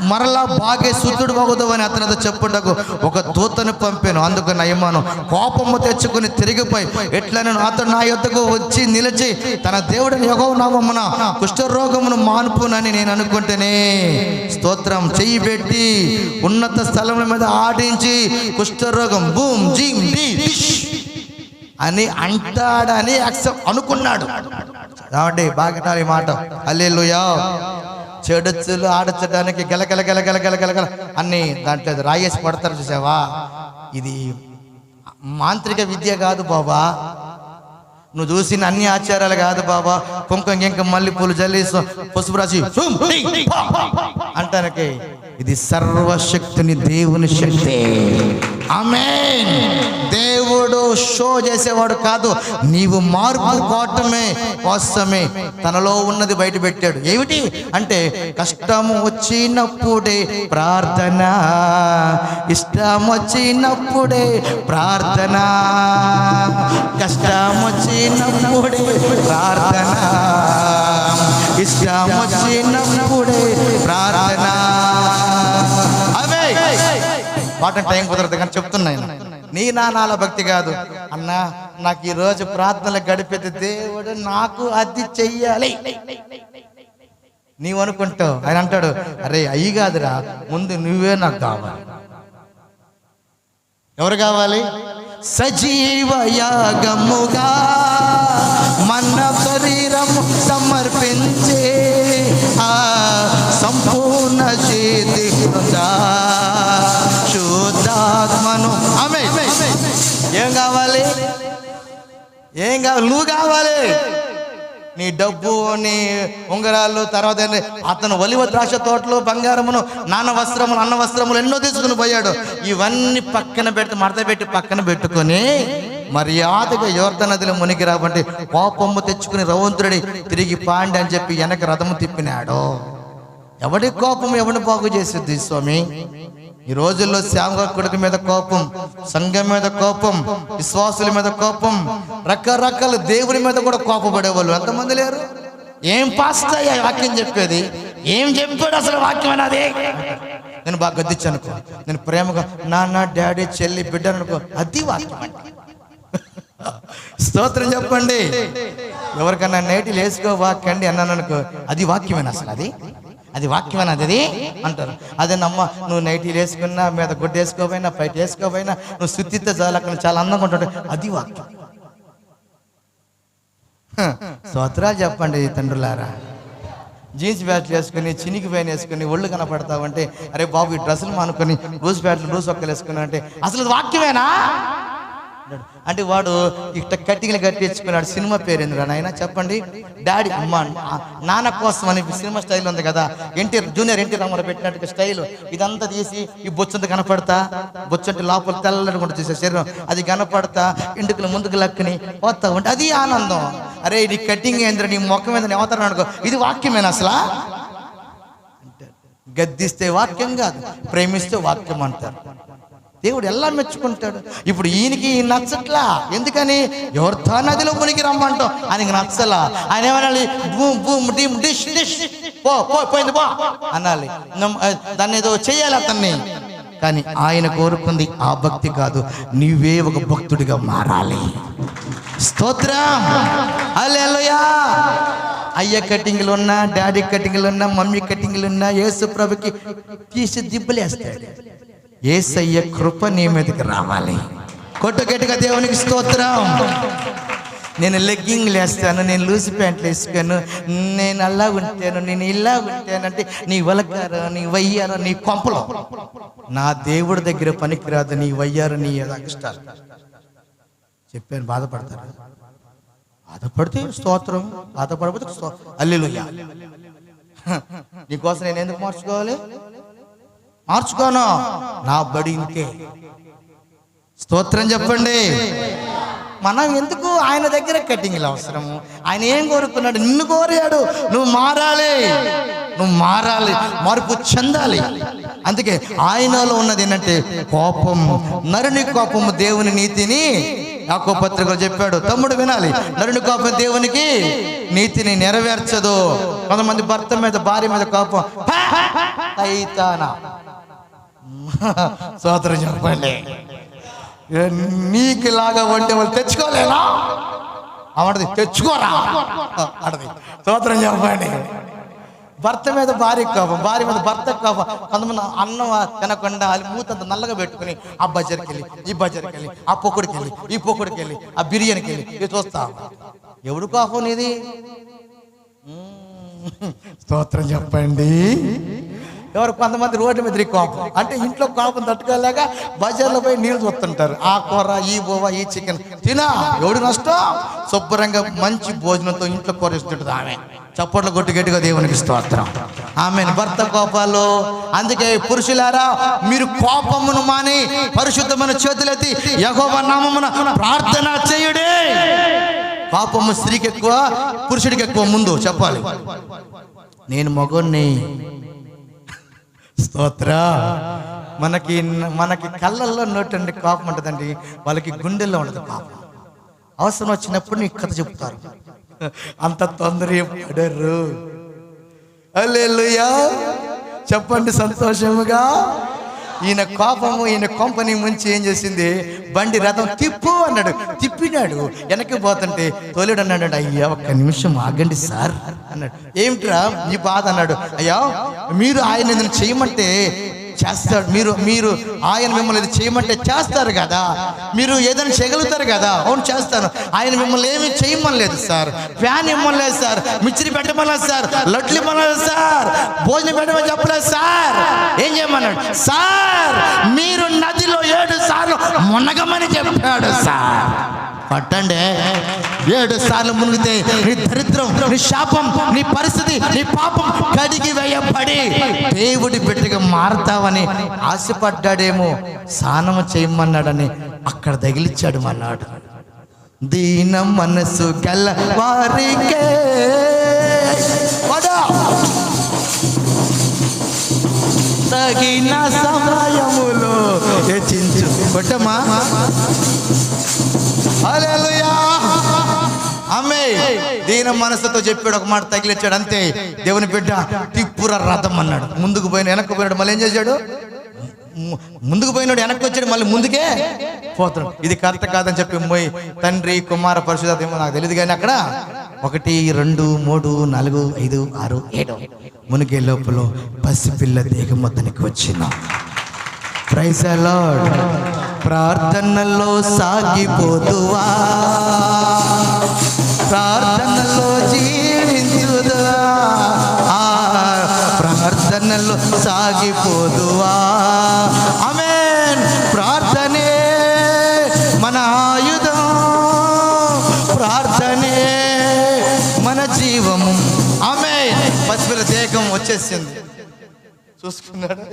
మరలా బాగే శుద్ధుడు బాగుదు అని అతనితో చెప్పుటకు ఒక దూతను పంపాను. అందుకు నయమాను కోపము తెచ్చుకుని తిరిగిపోయి ఎట్లనను అతడు నా యొద్దకు వచ్చి నిలిచి తన దేవుడిని యెహోవా నామమున కుష్ఠరోగమును మాన్పునని నేను అనుకుంటేనే స్తోత్రం చెయ్యి పెట్టి ఉన్నత స్థలముల మీద ఆడించి కుష్ఠరోగం బూమ్ జీమ్ డీ డిష్ అని అంటాడని అనుకున్నాడు. కాబట్టి బాగా ఈ మాట హల్లెలూయా. చెడుచులు ఆడచడానికి గెలగల గెలగల గెలగల అన్ని దాంట్లో రాయేసి పడతారు చూసావా. ఇది మాంత్రిక విద్య కాదు బాబా, నువ్వు చూసిన అన్ని ఆచారాలు కాదు బాబా. కుంకుమ ఇంక మల్లెపూలు జల్లి పసుపు రాసి అంటానికి ఇది సర్వశక్తిని దేవుని శక్తి. ఆమేన్. దేవుడు షో చేసేవాడు కాదు, నీవు మార్పు కోసమే తనలో ఉన్నది బయట పెట్టాడు. ఏమిటి అంటే కష్టము వచ్చినప్పుడే ప్రార్థన, ఇష్టం వచ్చినప్పుడే ప్రార్థన, కష్టం వచ్చినప్పుడే ప్రార్థన, ఇష్టం వచ్చినప్పుడే ప్రార్థన. అవే వాటిని టైం కుదరదు కానీ చెప్తున్నాను. నీ నానాల భక్తి కాదు అన్నా, నాకు ఈరోజు ప్రార్థనలు గడిపేది దేవుడు నాకు అది చెయ్యాలి నీవు అనుకుంటావు. ఆయన అంటాడు, అరే అయ్యి కాదురా, ముందు నువ్వే నాకు కావాలి. ఎవరు కావాలి? సజీవ యాగముగా మన శరీరము సమర్పించే ఆ సంపూర్ణ చేతి శుద్ధాత్మను. ఆమేన్. ఏం కావాలి? ఏం కావాలి? నువ్వు కావాలి. నీ డబ్బు, నీ ఉంగరాలు, తర్వాత అతను ఒలివ ద్రాక్ష తోటలు బంగారమును, నాన్న వస్త్రములు, అన్న వస్త్రములు ఎన్నో తీసుకుని పోయాడు. ఇవన్నీ పక్కన పెట్టి మడత పెట్టి పక్కన పెట్టుకొని మర్యాదగా యోర్దాను నదిలో మునిగి రాబంటే కోపము తెచ్చుకుని రవంతుడి తిరిగి పాండి అని చెప్పి వెనక రథము తిప్పినాడు. ఎవడి కోపం ఎవడిని బాగు చేసేది స్వామి? ఈ రోజుల్లో సేవకుడి మీద కోపం, సంఘం మీద కోపం, విశ్వాసుల మీద కోపం, రకరకాల దేవుని మీద కూడా కోపపడేవాళ్ళు ఎంతమంది లేరు? ఏం పాస్తా వాక్యం చెప్పేది? ఏం చెప్పాడు అసలు వాక్యం అనేది? నేను బాగా గద్దించాను అనుకో, నేను ప్రేమగా నాన్న, డాడీ, చెల్లి, బిడ్డ అనుకో, అది వాక్యం. స్తోత్రం చెప్పండి. ఎవరికన్నా నేటిలు వేసుకో వాక్యండి అన్నాను అనుకో, అది వాక్యమేనా? అసలు అది వాక్యం అనేది అంటారు. అదే నమ్మ, నువ్వు నైటీలు వేసుకున్నా, మీద గుడ్డ వేసుకోపోయినా, పైట వేసుకోపోయినా, నువ్వు శుద్ధితో చాలా అక్కడ చాలా అందంగా ఉంటాడు, అది వాక్యం. స్తోత్రాలు చెప్పండి తండ్రులారా. జీన్స్ ప్యాంట్లు వేసుకుని, చినికి పైన వేసుకుని ఒళ్ళు కనపడతావంటే, అరే బాబు ఈ డ్రెస్సులు మానుకొని లూజ్ ప్యాంట్లు, లూజ్ ఒక్కలు వేసుకున్నా అంటే అసలు వాక్యమేనా అంటే వాడు ఇట్ట కట్టింగ్లు కట్టించుకున్నాడు. సినిమా పేరు ఎందుకు నాయన చెప్పండి? డాడీ అమ్మ నాన్న కోసం అని సినిమా స్టైల్ ఉంది కదా, జూనియర్ ఎన్టీ రామారావు పెట్టినట్టుగా స్టైల్. ఇదంతా తీసి ఈ బొచ్చంత కనపడతా, బొచ్చంటే లోపల తెల్లటి కూడా చూసే శరీరం అది కనపడతా, ఇంటికి ముందుకు లక్కుని పోతా ఉంటే అది ఆనందం. అరే నీ కటింగ్ ఏంద్ర, నీ ముఖం మీద అవతారం అనుకో, ఇది వాక్యమేనా అసలు? గద్దిస్తే వాక్యం కాదు, ప్రేమిస్తే వాక్యం అంటారు. దేవుడు ఎలా మెచ్చుకుంటాడు. ఇప్పుడు ఈయనకి నచ్చట్లా, ఎందుకని? యోర్దాను నదిలో మునిగి రమ్మంటాం, ఆయనకి నచ్చలా. ఆయన ఏమనాలి? డిష్ డిష్ పోయింది పో అనాలి, దాన్ని ఏదో చెయ్యాలి అతన్ని. కానీ ఆయన కోరుకుంది ఆ భక్తి కాదు, నీవే ఒక భక్తుడిగా మారాలి. స్తోత్రం, హల్లెలూయా. అయ్య కటింగ్లు ఉన్నా, డాడీ కటింగ్లు ఉన్నా, మమ్మీ కటింగ్లు ఉన్నా, యేసు ప్రభుకి తీసి దిబ్బలేస్తాడు. యేసయ్య కృప నీ మీదకి రావాలి. కొట్టు గట్టిగా దేవునికి స్తోత్రం. నేను లెగ్గింగ్లు వేస్తాను, నేను లూజ్ ప్యాంట్లు వేసుకోను, నేను అలా ఉంటాను, నేను ఇలా ఉంటానంటే నీ వలకారు, నీ వయ్యారు, నీ కొంపలు. నా దేవుడి దగ్గర పనికిరాదు నీ వయ్యారు, నీ ఇష్టాలు. చెప్పాను, బాధపడతారు. బాధపడితే స్తోత్రం, బాధపడకపోతే హల్లెలూయా. నీకోసం నేను ఎందుకు మార్చుకోవాలి? మార్చుకోను, నా బడి ఇంకే. స్తోత్రం చెప్పండి. మనం ఎందుకు ఆయన దగ్గర కటింగ్లు అవసరము? ఆయన ఏం కోరుకున్నాడు? నిన్ను కోరాడు, నువ్వు మారాలి. నువ్వు మారాలి, మార్పు చెందాలి. అందుకే ఆయనలో ఉన్నది ఏంటంటే కోపం. నరుని కోపము దేవుని నీతిని యాకోబు పత్రికలో చెప్పాడు. తమ్ముడు వినాలి, నరుని కోపం దేవునికి నీతిని నెరవేర్చదు. కొంతమంది భర్త మీద భార్య మీద కోపం, అయితానా స్తోత్రం చెప్పండి. నీకు లాగా వంటే వాళ్ళు తెచ్చుకోలేనా? అమ్మది తెచ్చుకోరా అడది. స్తోత్రం చెప్పండి. భర్త మీద భార్య కోపం, భార్య మీద భర్త కోపం. కొంతమంది అన్నం తినకుండా అది మూతంత నల్లగా పెట్టుకుని ఆ బజార్కి వెళ్ళి, ఈ బజార్కి వెళ్ళి, ఆ పొక్కుడికి వెళ్ళి, ఈ పొక్కుడికి వెళ్ళి, ఆ బిర్యానీకి వెళ్ళి ఇది చూస్తా. ఎవడు కోపం ఇది? స్తోత్రం చెప్పండి. ఎవరు కొంతమంది రోడ్డు మీద కోపం అంటే ఇంట్లో కోపం తట్టుకోలేక బజార్లో పోయి నీళ్ళు చూస్తుంటారు. ఆ కూర, ఈ బోవా, ఈ చికెన్ తినా. ఎవడు నష్టం? శుభ్రంగా మంచి భోజనంతో ఇంట్లో కూర ఇస్తుంటుంది ఆమె. చప్పట్లు కొట్టి గట్టిగా దేవునికి స్తోత్రం. ఆమె భర్త కోపాలు. అందుకే పురుషులారా, మీరు కోపమును మాని పరిశుద్ధమైన చేతులెత్తి యెహోవా నామమున ప్రార్థన చేయుడే. కోపము స్త్రీకి ఎక్కువ, పురుషుడికి ఎక్కువ. ముందు చెప్పాలి, నేను మగోన్ని. స్తోత్ర. మనకి కళ్ళల్లో నోటండి కోపం ఉంటుందండి, వాళ్ళకి గుండెల్లో ఉండదు కోపం. అవసరం వచ్చినప్పుడు నీకు కథ చెప్తారు, అంత తొందర పడరు. హల్లెలూయా చెప్పండి సంతోషముగా. ఈయన కోపము, ఈయన కొంపని ముంచి ఏం చేసింది? బండి రథం తిప్పు అన్నాడు, తిప్పినాడు. వెనక్కి పోతుంటే తోలేడు అన్నాడు, అయ్యా ఒక్క నిమిషం ఆగండి సార్ అన్నాడు. ఏమిట్రా నీ బాధ అన్నాడు. అయ్యా మీరు ఆయన ఏదైనా చేయమంటే చేస్తాడు, మీరు ఆయన మిమ్మల్ని ఇది చేయమంటే చేస్తారు కదా, మీరు ఏదైనా చేయగలుగుతారు కదా. అవును చేస్తాను. ఆయన మిమ్మల్ని ఏమి చేయమనలేదు సార్, ఫ్యాన్ ఇవ్వలేదు సార్, మిర్చిని పెట్టమలేదు సార్, లడ్లు ఇవ్వలేదు సార్, భోజనం పెట్టమని చెప్పలేదు సార్. ఏం చేయమన్నాడు? సార్ మీరు నదిలో 7 సార్లు మునగమని చెప్పాడు సార్. పట్టండి, 7 సార్లు మునిగితే నీ దరిద్రం, నీ శాపం, నీ పరిస్థితి, నీ పాపం కడిగి వేయబడి దేవుడి బిడ్డగా మారతావని ఆశపడ్డాడేమో. స్నానము చేయమన్నాడని అక్కడ తగిలిచ్చాడు మన్నాడు. దీన మనసు గల వారికే తగిన సమయములో హెచ్చించు కొట్టమా. హల్లెలూయా ఆమె దీన మనసుతో చెప్పాడు, ఒక మాట తగిలిచ్చాడు అంతే. దేవుని బిడ్డ తిప్పుర రథం అన్నాడు. ముందుకు పోయిన వెనక్కి పోయినాడు, మళ్ళీ ఏం చేశాడు? ముందుకు పోయినాడు, వెనక్కి వచ్చాడు, మళ్ళీ ముందుకే పోతాడు. ఇది కరెక్ట్ కాదని చెప్పి పోయి తండ్రి కుమార పరిశుద్ధాత్మ ఏమో నాకు తెలియదు కానీ అక్కడ 1 2 3 4 5 6 7 మునిగే లోపల పసిపిల్ల దేహ మొత్తానికి వచ్చిన. Praise the lord. ప్రార్థనలో సాగిపోదువా, ప్రార్థనలో జీవించుదువా, ప్రార్థనలో సాగిపోదువా. ఆమేన్. ప్రార్థనే మన ఆయుధం, ప్రార్థనే మన జీవము. ఆమేన్. పసిపిల్ల దేహం వచ్చేసింది. చూసుకున్నాడు,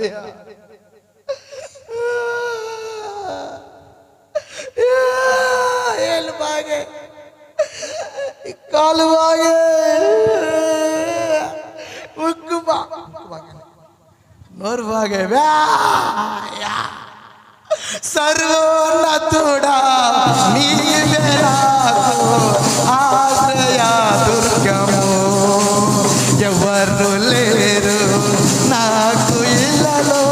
ఏళ్ళు బాగే, కాలు బాగే, ముక్కు బాగే, నోరు బాగే. సర్వోన్నతుడా నీవే నాకు ఆశ్రయ దుర్గము, ఎవరు లేరు నాకు ఇళ్ళలో,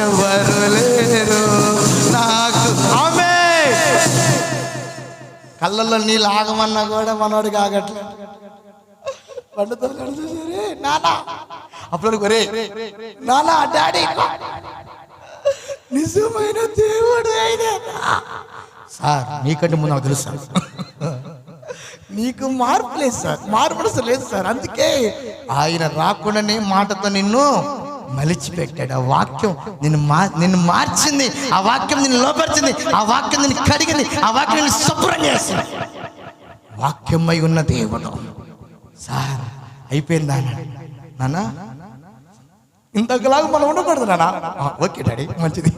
ఎవరు లేరు నాకు. ఆమె కళ్ళల్లో నీళ్ళు ఆగమన్నా కూడా మనోడికి ఆగట్లే. పండుతో కడుతుంది నానా, అప్పుడు ఒరే నానా డాడీ నిజమైన దేవుడు అయినా సార్. నీకంటే ముందు నాకు తెలుసు సార్, నీకు మార్పు లేదు సార్, మార్పు లేదు సార్. అందుకే ఆయన రాకుండానే మాటతో నిన్ను మలిచిపెట్టాడు. ఆ వాక్యం నిన్ను మార్చింది, ఆ వాక్యం నిన్ను లోపరిచింది, ఆ వాక్యం నిన్ను కడిగింది, ఆ వాక్యం నిన్ను శుభ్రం చేసింది. వాక్యమై ఉన్న దేవుడు సార్. అయిపోయిందా నాన్న? ఇంతకులాగా మనం ఉండకూడదు నాన్న. ఓకే డాడీ మంచిది.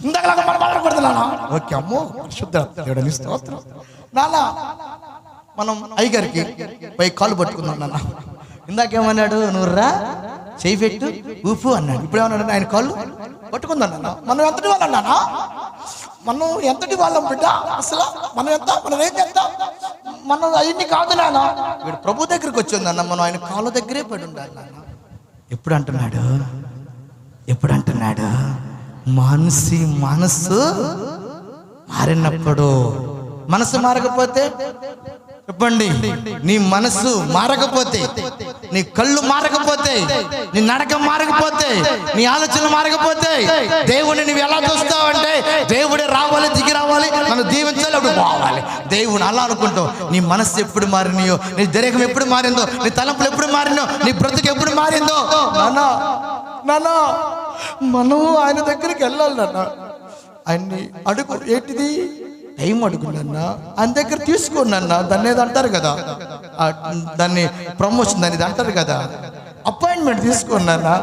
ఇంతకులాగా మనం ఉండకూడదు నాన్న. ఓకే అమ్మో శుద్ధ దేవుడు స్తోత్రం. నాన్న మనం అయ్యగారికి పై కాలు పట్టుకుందాం నాన్న. ఇందాకేమన్నాడు, నువ్వు రా చేయి పెట్టు ఊపు అన్నాడు. ఇప్పుడు ఏమన్నాడు, ఆయన కాళ్ళు పట్టుకుందన్నా. మనం ఎంతటి వాళ్ళన్నానా, మనం ఎంతటి వాళ్ళం బిడ్డ, అసలు మనం ఎంత, మనం ఏం చేద్దాం, మనం అవన్నీ కాదు నాన్న. ఇక్కడ ప్రభు దగ్గరికి వచ్చిందన్న, మనం ఆయన కాళ్ళ దగ్గరే పడి ఉండాలి నాన్న. ఎప్పుడు అంటున్నాడు మనసు మారినప్పుడు. మనసు మారకపోతే చెప్పండి, నీ మనసు మారకపోతే, నీ కళ్ళు మారకపోతే, నీ నడక మారకపోతే, నీ ఆలోచన మారకపోతే దేవుడిని నువ్వు ఎలా చూస్తావంటే, దేవుడే రావాలి, దిగి రావాలి, నన్ను దీవించాలి, అప్పుడు పోవాలి దేవుడు అలా అనుకుంటావు. నీ మనసు ఎప్పుడు మారినాయో, నీ దేహం ఎప్పుడు మారిందో, నీ తలంపులు ఎప్పుడు మారినో, నీ బ్రతుకు ఎప్పుడు మారిందో, నానా మనం ఆయన దగ్గరికి వెళ్ళాలి నాన్న. ఆయన్ని అడుగు, ఏంటిది టైం అడుగునన్నా, ఆయన దగ్గర తీసుకోనన్నా. దాన్ని ఏదో అంటారు కదా, దాన్ని ప్రమోషన్ దాన్ని అంటారు కదా, అపాయింట్మెంట్ తీసుకున్నానా,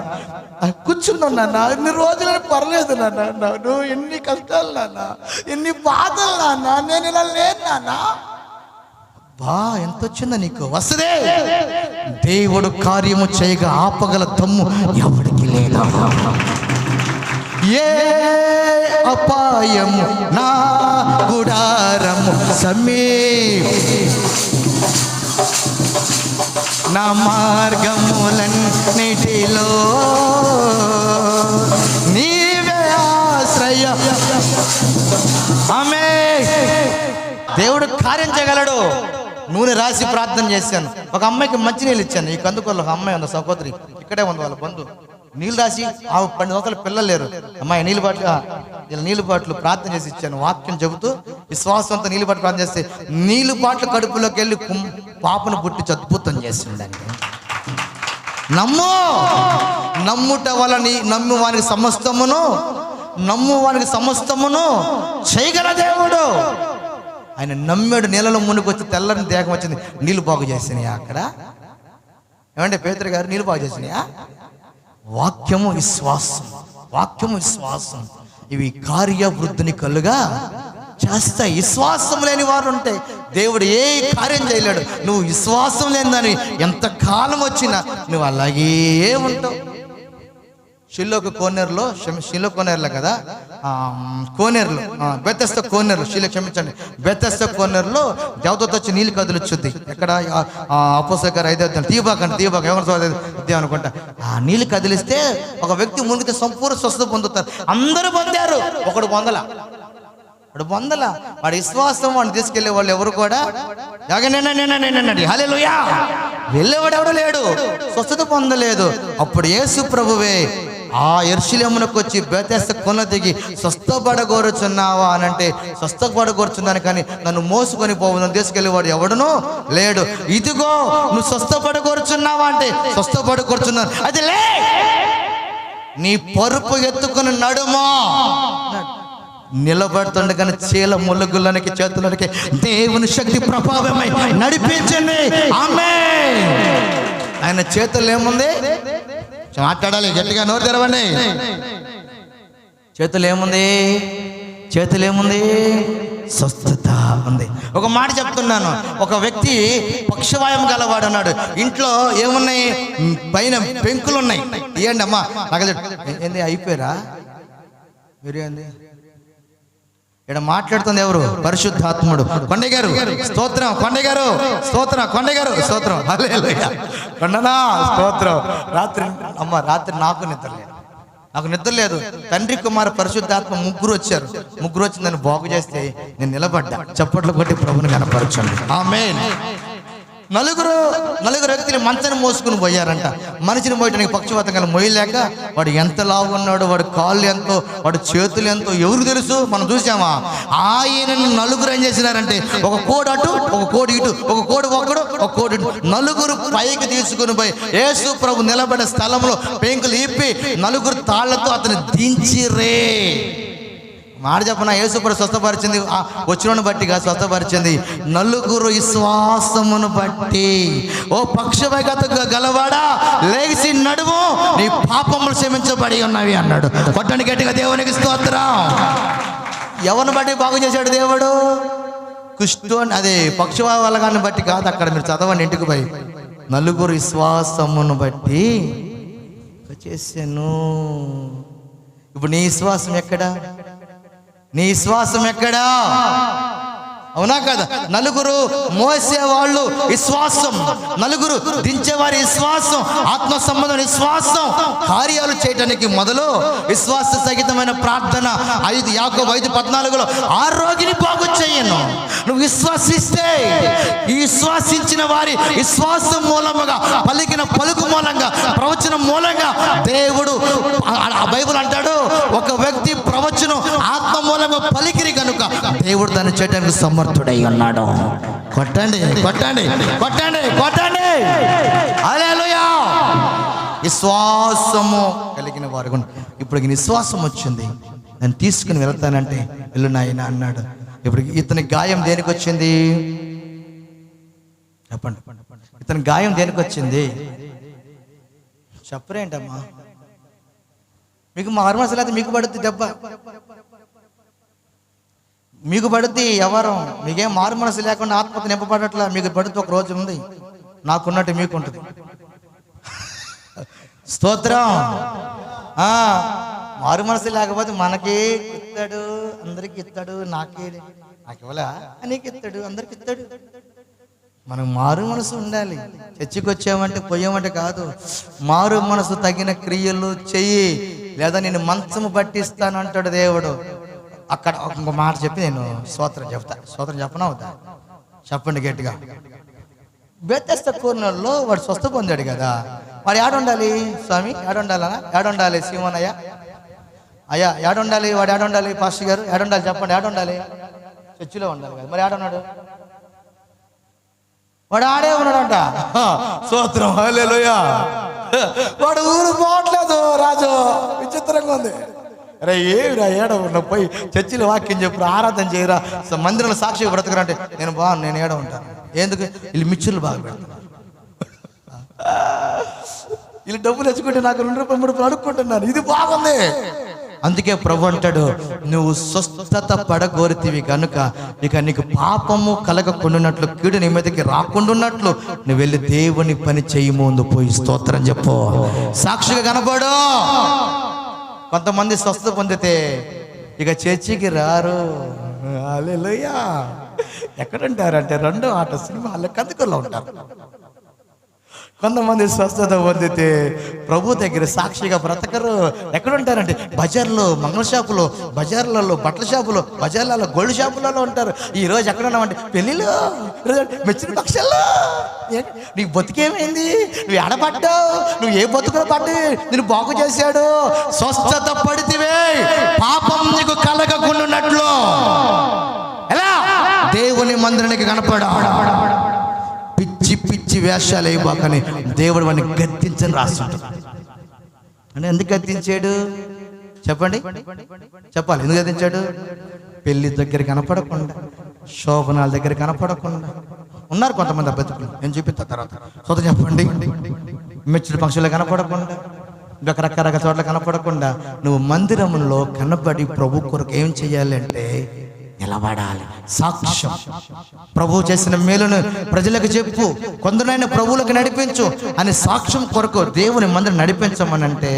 కూర్చున్నానా. ఎన్ని రోజులు పర్లేదు నాన్న, నువ్వు ఎన్ని కష్టాలు నాన్న, ఎన్ని బాధలు నాన్న, నేను ఇలా లేను నాన్న. బా ఎంత వచ్చిందా నీకు, వసరే దేవుడు కార్యము చేయగా ఆపగల దమ్ము ఎవడికి లేదా. ఏ అపాయము నా గుడారము నా మార్గములన్నిటిలో నీవే ఆశ్రయం. ఆమేన్. దేవుడు కార్యం చేయగలడు. నూనె రాసి ప్రార్థన చేశాను. ఒక అమ్మాయికి మంచి నీళ్ళు ఇచ్చాను. ఈ కందుకోళ్ళు ఒక అమ్మాయి ఉంది, సహోదరి, ఇక్కడే ఉంది, వాళ్ళ బంధు. నీళ్ళు రాసి ఆ 12 సంవత్సరాలు పిల్లలు లేరు. అమ్మాయి నీళ్ళు బాట్లు ప్రార్థన చేసి ఇచ్చాను. వాక్యం చెబుతూ విశ్వాసంతో నీళ్ళు బాట్లు ప్రార్థన చేస్తే నీళ్ళు బాట్లు కడుపులోకి వెళ్ళి పాపను పుట్టి అద్భుతం చేసిందండి. నమ్ముట వల్ల నమ్మువానికి సమస్తమును చేయగల దేవుడు. ఆయన నమ్మాడు. నీళ్ళలో మునిగి వచ్చి తెల్లని దేహం వచ్చింది. నీళ్ళు బాగు చేసినాయా అక్కడ? ఏమంటే పేతురు గారు, నీళ్ళు బాగు చేసినాయా? వాక్యము విశ్వాసం ఇవి కార్యవృద్ధిని కలుగా చేస్తాయి. విశ్వాసం లేని వారు ఉంటే దేవుడు ఏ కార్యం చేయలేడు. నువ్వు విశ్వాసం లేని ఎంత కాలం వచ్చినా నువ్వు అలాగే ఉంటావు. షిల్లో కోనేరులో కదా, కోనేరులో బెతెస్దా కోనేరులో, క్షమించండి, బెతెస్దా కోనేరులో దేవదూత వచ్చి నీళ్ళు కదులుచ్చుద్ది. ఎక్కడ అపోస్తలుల కార్యాలు 5వ అధ్యాయం తీయబాక అనుకుంటా. ఆ నీళ్ళు కదిలిస్తే ఒక వ్యక్తి మునిగితే సంపూర్ణ స్వస్థత పొందుతారు. అందరూ పొందారు, ఒకడు పొందల. వాడి విశ్వాసం వాడిని తీసుకెళ్లే వాళ్ళు ఎవరు కూడా హల్లెలూయా వెళ్ళేవాడు ఎవడు లేడు, స్వస్థత పొందలేదు. అప్పుడు యేసు ప్రభువే ఆ యెరూషలేమునకు వచ్చి బెతెస్దా కొన దిగి స్వస్థపడగోరుచున్నావా అని అంటే, స్వస్థపడగోరుచున్నాను కానీ నన్ను మోసుకొని పోవడం తీసుకెళ్ళేవాడు ఎవడునో లేడు. ఇదిగో నువ్వు స్వస్థపడగోరుచున్నావా అంటే స్వస్థపడగోరుచున్నాను. అది లే, నీ పరుపు ఎత్తుకుని నడుమా. నిలబడుతుండగానే చీల ములుగులనికి చేతులకి దేవుని శక్తి ప్రభావమై నడిపించండి. ఆమేన్. ఆయన చేతుల్లో ఏముంది? మాట్లాడాలి గట్టిగా, నోరు తెరవండి. చేతులు ఏముంది? స్వస్థత ఉంది. ఒక మాట చెప్తున్నాను. ఒక వ్యక్తి పక్షవాయం గలవాడు ఉన్నాడు. ఇంట్లో ఏమున్నాయి? పైన పెంకులు ఉన్నాయి. ఇవ్వండి అమ్మా నాకు. ఏంది అయిపోయారా మీరు? ఏంది ఇక్కడ మాట్లాడుతుంది ఎవరు? పరిశుద్ధాత్ముడు. కొండయ్య గారు స్తోత్రం, కొండయ్య గారు స్తోత్రం, కొండయ్య గారు స్తోత్రం, హల్లెలూయా, కొండనా స్తోత్రం. రాత్రి నాకు నిద్ర లేదు. తండ్రి కుమార పరిశుద్ధాత్మ ముగ్గురు వచ్చి నన్ను బాగు చేస్తే నేను నిలబడ్డా. చప్పట్లు కొట్టి ప్రభుని కనపరచండి. ఆమేన్. నలుగురు వ్యక్తులు మంచని మోసుకుని పోయారంట. మనిషిని మోయటానికి పక్షవాతం గల మోయలేక వాడు ఎంత లావు ఉన్నాడు, వాడు కాళ్ళు ఎంతో, వాడు చేతులు ఎంతో ఎవరు తెలుసు? మనం చూసామా? ఆయనను నలుగురు ఏం చేసినారంటే, ఒక కోడు అటు, ఒక కోడి ఇటు, ఒక కోడి ఒకడు, ఒక కోడి ఇటు, నలుగురు పైకి తీసుకుని పోయి యేసు ప్రభు నిలబడే స్థలంలో పెంకులు ఇప్పి నలుగురు తాళ్లతో అతను దించిరే. మాట చెప్పన, యేసు ప్రభు స్వస్థపరిచింది వచ్చినను బట్టిగా స్వస్థపరిచింది, నలుగురు విశ్వాసమును బట్టి. ఓ పక్షవాత గలవాడా లేచి నడుము, నీ పాపములు క్షమించబడి ఉన్నవి అన్నాడు. కొట్టని గట్టిగా దేవునికి స్తోత్రం. ఎవరిని బట్టి బాగు చేశాడు దేవుడు? అదే పక్షవాళ్ళగాన్ని బట్టి కాదు. అక్కడ మీరు చదవండి ఇంటికి పోయి. నలుగురు విశ్వాసమును బట్టి చేశాను. ఇప్పుడు నీ విశ్వాసం ఎక్కడా? నీ విశ్వాసం ఎక్కడా? అవునా కదా? నలుగురు మోసేవాళ్ళు విశ్వాసం, నలుగురు దించేవారి విశ్వాసం, ఆత్మ సంబంధం విశ్వాసం, కార్యాలు చేయటానికి మొదలు విశ్వాస సహితమైన ప్రార్థన. యాకోబు 5:14 ఆ రోగిని బాగు చేయను. నువ్వు విశ్వసిస్తే, ఈ విశ్వాసించిన వారి విశ్వాసం మూలముగా, పలికిన పలుకు మూలంగా, ప్రవచనం మూలంగా దేవుడు, బైబిల్ అంటాడు, ఒక వ్యక్తి ప్రవచనం ఆత్మ మూలంగా పలికిరి కనుక దేవుడు దాన్ని చేయడానికి సమర్థుడై ఉన్నాడు. కొట్టండి కొట్టండి కొట్టండి కొట్టండి. హల్లెలూయా. విశ్వాసము కలిగిన వారు. ఇప్పుడు విశ్వాసం వచ్చింది, నేను తీసుకుని వెళ్తానంటే వెళ్ళు నాయన అన్నాడు. ఇప్పుడు ఇతని గాయం దేనికి వచ్చింది చెప్పండి? ఇతని గాయం దేనికి వచ్చింది చెప్పరేంటమ్మా? మీకు మారుమనసు లేకపోతే మీకు పడుద్ది దెబ్బ, మీకు పడుద్ది ఎవరం. మీకేం మారు మనసు లేకుండా ఆత్మహత్య నింపబడట్లా, మీకు పడుతూ ఒక రోజు ఉంది, నాకున్నట్టు మీకు ఉంటుంది. స్తోత్రం. మారు మనసు లేకపోతే మనకి ఇస్తాడు, అందరికి ఇస్తాడు, నాకు ఇవ్వలే, నీకు ఇస్తాడు, అందరికి ఇస్తాడు. మనం మారు మనసు ఉండాలి. చర్చికి వచ్చామంటే పోయామంటే కాదు, మారు మనసు తగిన క్రియలు చెయ్యి, లేదా నేను మంచము పట్టిస్తాను అంటాడు దేవుడు. అక్కడ ఇంకో మాట చెప్పి నేను స్తోత్రం చెప్తా. స్తోత్రం చెప్పనా అవుతా? చెప్పండి గట్టిగా. బెతెస్దా కోర్నర్లో వాడు స్వస్థ పొందాడు కదా, వాడు ఏడుండాలి స్వామి? ఏడుండాలనా? ఏడుండాలి శివనయ్య? అయ్యా ఏడుండాలి? వాడు ఏడుండాలి? పాస్టర్ గారు ఏడుండాలి? చెప్పండి. ఏడుండాలి? చర్చిలో ఉండాలి కదా, మరి ఏడున్నాడు? వాడు ఆడే ఉన్నాడంట. స్తోత్రం. హల్లెలూయా. వాడు ఊరు పోవట్లేదు రాజు, విచిత్రంగా ఉంది. అరే ఏమిరా ఏడ ఉన్న పోయి చర్చిలో వాక్యం చెప్పురా, ఆరాధన చేయరా, మందిరంలో సాక్షి బ్రతకరా అంటే నేను బాగున్నాను, నేను ఏడ ఉంటాను. ఎందుకు? వీళ్ళు మిక్చర్లు బాగా పెడతారు, వీళ్ళు డబ్బులు తెచ్చుకుంటే నాకు 2 రూపాయలు 3 రూపాయలు అడుక్కుంటున్నాను, ఇది బాగుంది. అందుకే ప్రభు అంటాడు, నువ్వు స్వస్థత పడగోరితివి కనుక ఇక నీకు పాపము కలగకుండాన్నట్లు, కీడు నీ మీదకి రాకుండాన్నట్లు నువ్వు వెళ్ళి దేవుని పని చెయ్యి, ముందు పోయి స్తోత్రం చెప్పు, సాక్షిగా కనపడు. కొంతమంది స్వస్థత పొందితే ఇక చర్చికి రారు. హల్లెలూయా. ఎక్కడుంటారంటే 2వ ఆట సినిమాలో కందుకూరులో ఉంటారు. కొంతమంది స్వస్థత పొందితే ప్రభు దగ్గర సాక్షిగా బ్రతకరు. ఎక్కడుంటారంటే బజార్లో, మంగళ షాపులో, బజార్లలో, బట్టల షాపులో, బజార్లలో, గోల్డ్ షాపులలో ఉంటారు. ఈరోజు ఎక్కడ ఉన్నామంటే పెళ్ళిలో, మెచ్చిన పక్షాల్లో. నీకు బతుకేమైంది? నువ్వు ఎడబడ్డావు, నువ్వు ఏ బతుకులు పడ్డి నేను బాగు చేశాడు. స్వస్థత పడితివే, పాపం నీకు కలగకుండాన్నట్లు ఎలా దేవుని మందిరానికి కనపడాడు. పిచ్చి పిచ్చి వేషాలు అయిపోకని దేవుడు వాడిని గద్దించని రాస్తుంటాడు. అంటే ఎందుకు గద్దించాడు చెప్పండి? చెప్పాలి ఎందుకు గద్దించాడు? పెళ్లి దగ్గర కనపడకుండా, శోభనాల దగ్గర కనపడకుండా ఉన్నారు కొంతమంది బతుకులు. నేను చూపిస్తా తర్వాత. సొంత చెప్పండి. మెచ్చుడు పక్షులు కనపడకుండా, ఇంకా రకరకాల చోట్ల కనపడకుండా నువ్వు మందిరంలో కనపడి ప్రభు కొరకు ఏం చెయ్యాలి అంటే నిలబడాలి. సాక్ష్యం, ప్రభు చేసిన మేలును ప్రజలకు చెప్పు, కొందరైనా ప్రభువులకు నడిపించు అని సాక్ష్యం కొరకు దేవుని మందిరం నడిపించమనంటే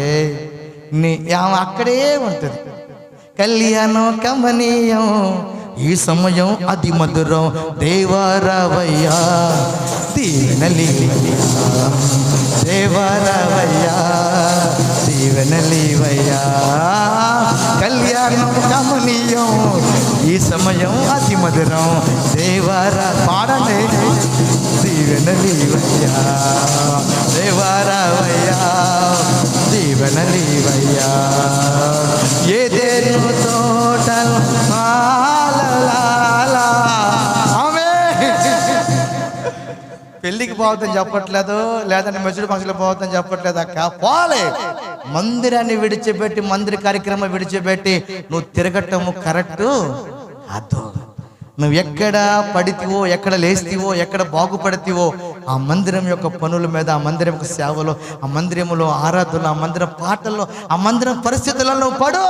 అక్కడే ఉంటుంది. కళ్యాణం కమనీయం, ఈ సమయం అతి మధురం, దేవారావయ్యా దీవెనలీవయ్యా, దేవారావయ్యా దీవెనలీవయ్యా. కళ్యాణం కమనీయం, ఈ సమయం అతి మధురం, దేవారా పాడండి. దీవెనలీవయ్యా, దేవారావయ్యా దీవెనలీవయ్యా. ఏదేను తోటలు పెళ్ళికి పోవద్దని చెప్పట్లేదు, లేదంటే మెచ్చుడు ఫంక్షన్లు పోవద్దని చెప్పట్లేదు. అక్క పోలే, మందిరాన్ని విడిచిపెట్టి, మందిర కార్యక్రమం విడిచిపెట్టి నువ్వు తిరగటము కరెక్టు అదో. నువ్వు ఎక్కడ పడితివో, ఎక్కడ లేస్తావో, ఎక్కడ బాగుపడితివో ఆ మందిరం యొక్క పనుల మీద, ఆ మందిరం యొక్క సేవలో, ఆ మందిరంలో ఆరాధనలో, ఆ మందిరం పాటల్లో, ఆ మందిరం పరిస్థితులలో నువ్వు పడు.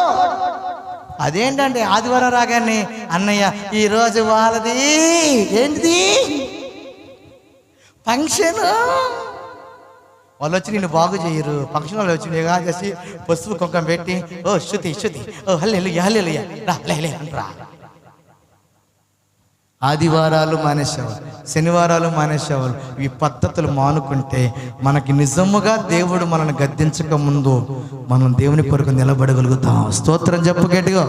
అదేంటంటే ఆదివారం రాగానే అన్నయ్య ఈరోజు వాళ్ళది ఏంటిది ఫంక్షన్, వాళ్ళు వచ్చి నిన్ను బాగు చేయరు. ఫంక్షన్ వాళ్ళు వచ్చి నీగా చేసి పసుపు కుంకం పెట్టి ఓ శృతి ఓ హల్లెలూయా రా లే అంటరా. ఆదివారాలు మానేసేవాళ్ళు, శనివారాలు మానేసేవాళ్ళు. ఈ పద్ధతులు మానుకుంటే మనకి నిజముగా దేవుడు మనల్ని గద్దించక ముందు మనం దేవుని కొరకు నిలబడగలుగుతాం. స్తోత్రం చెప్పు గట్టిగా.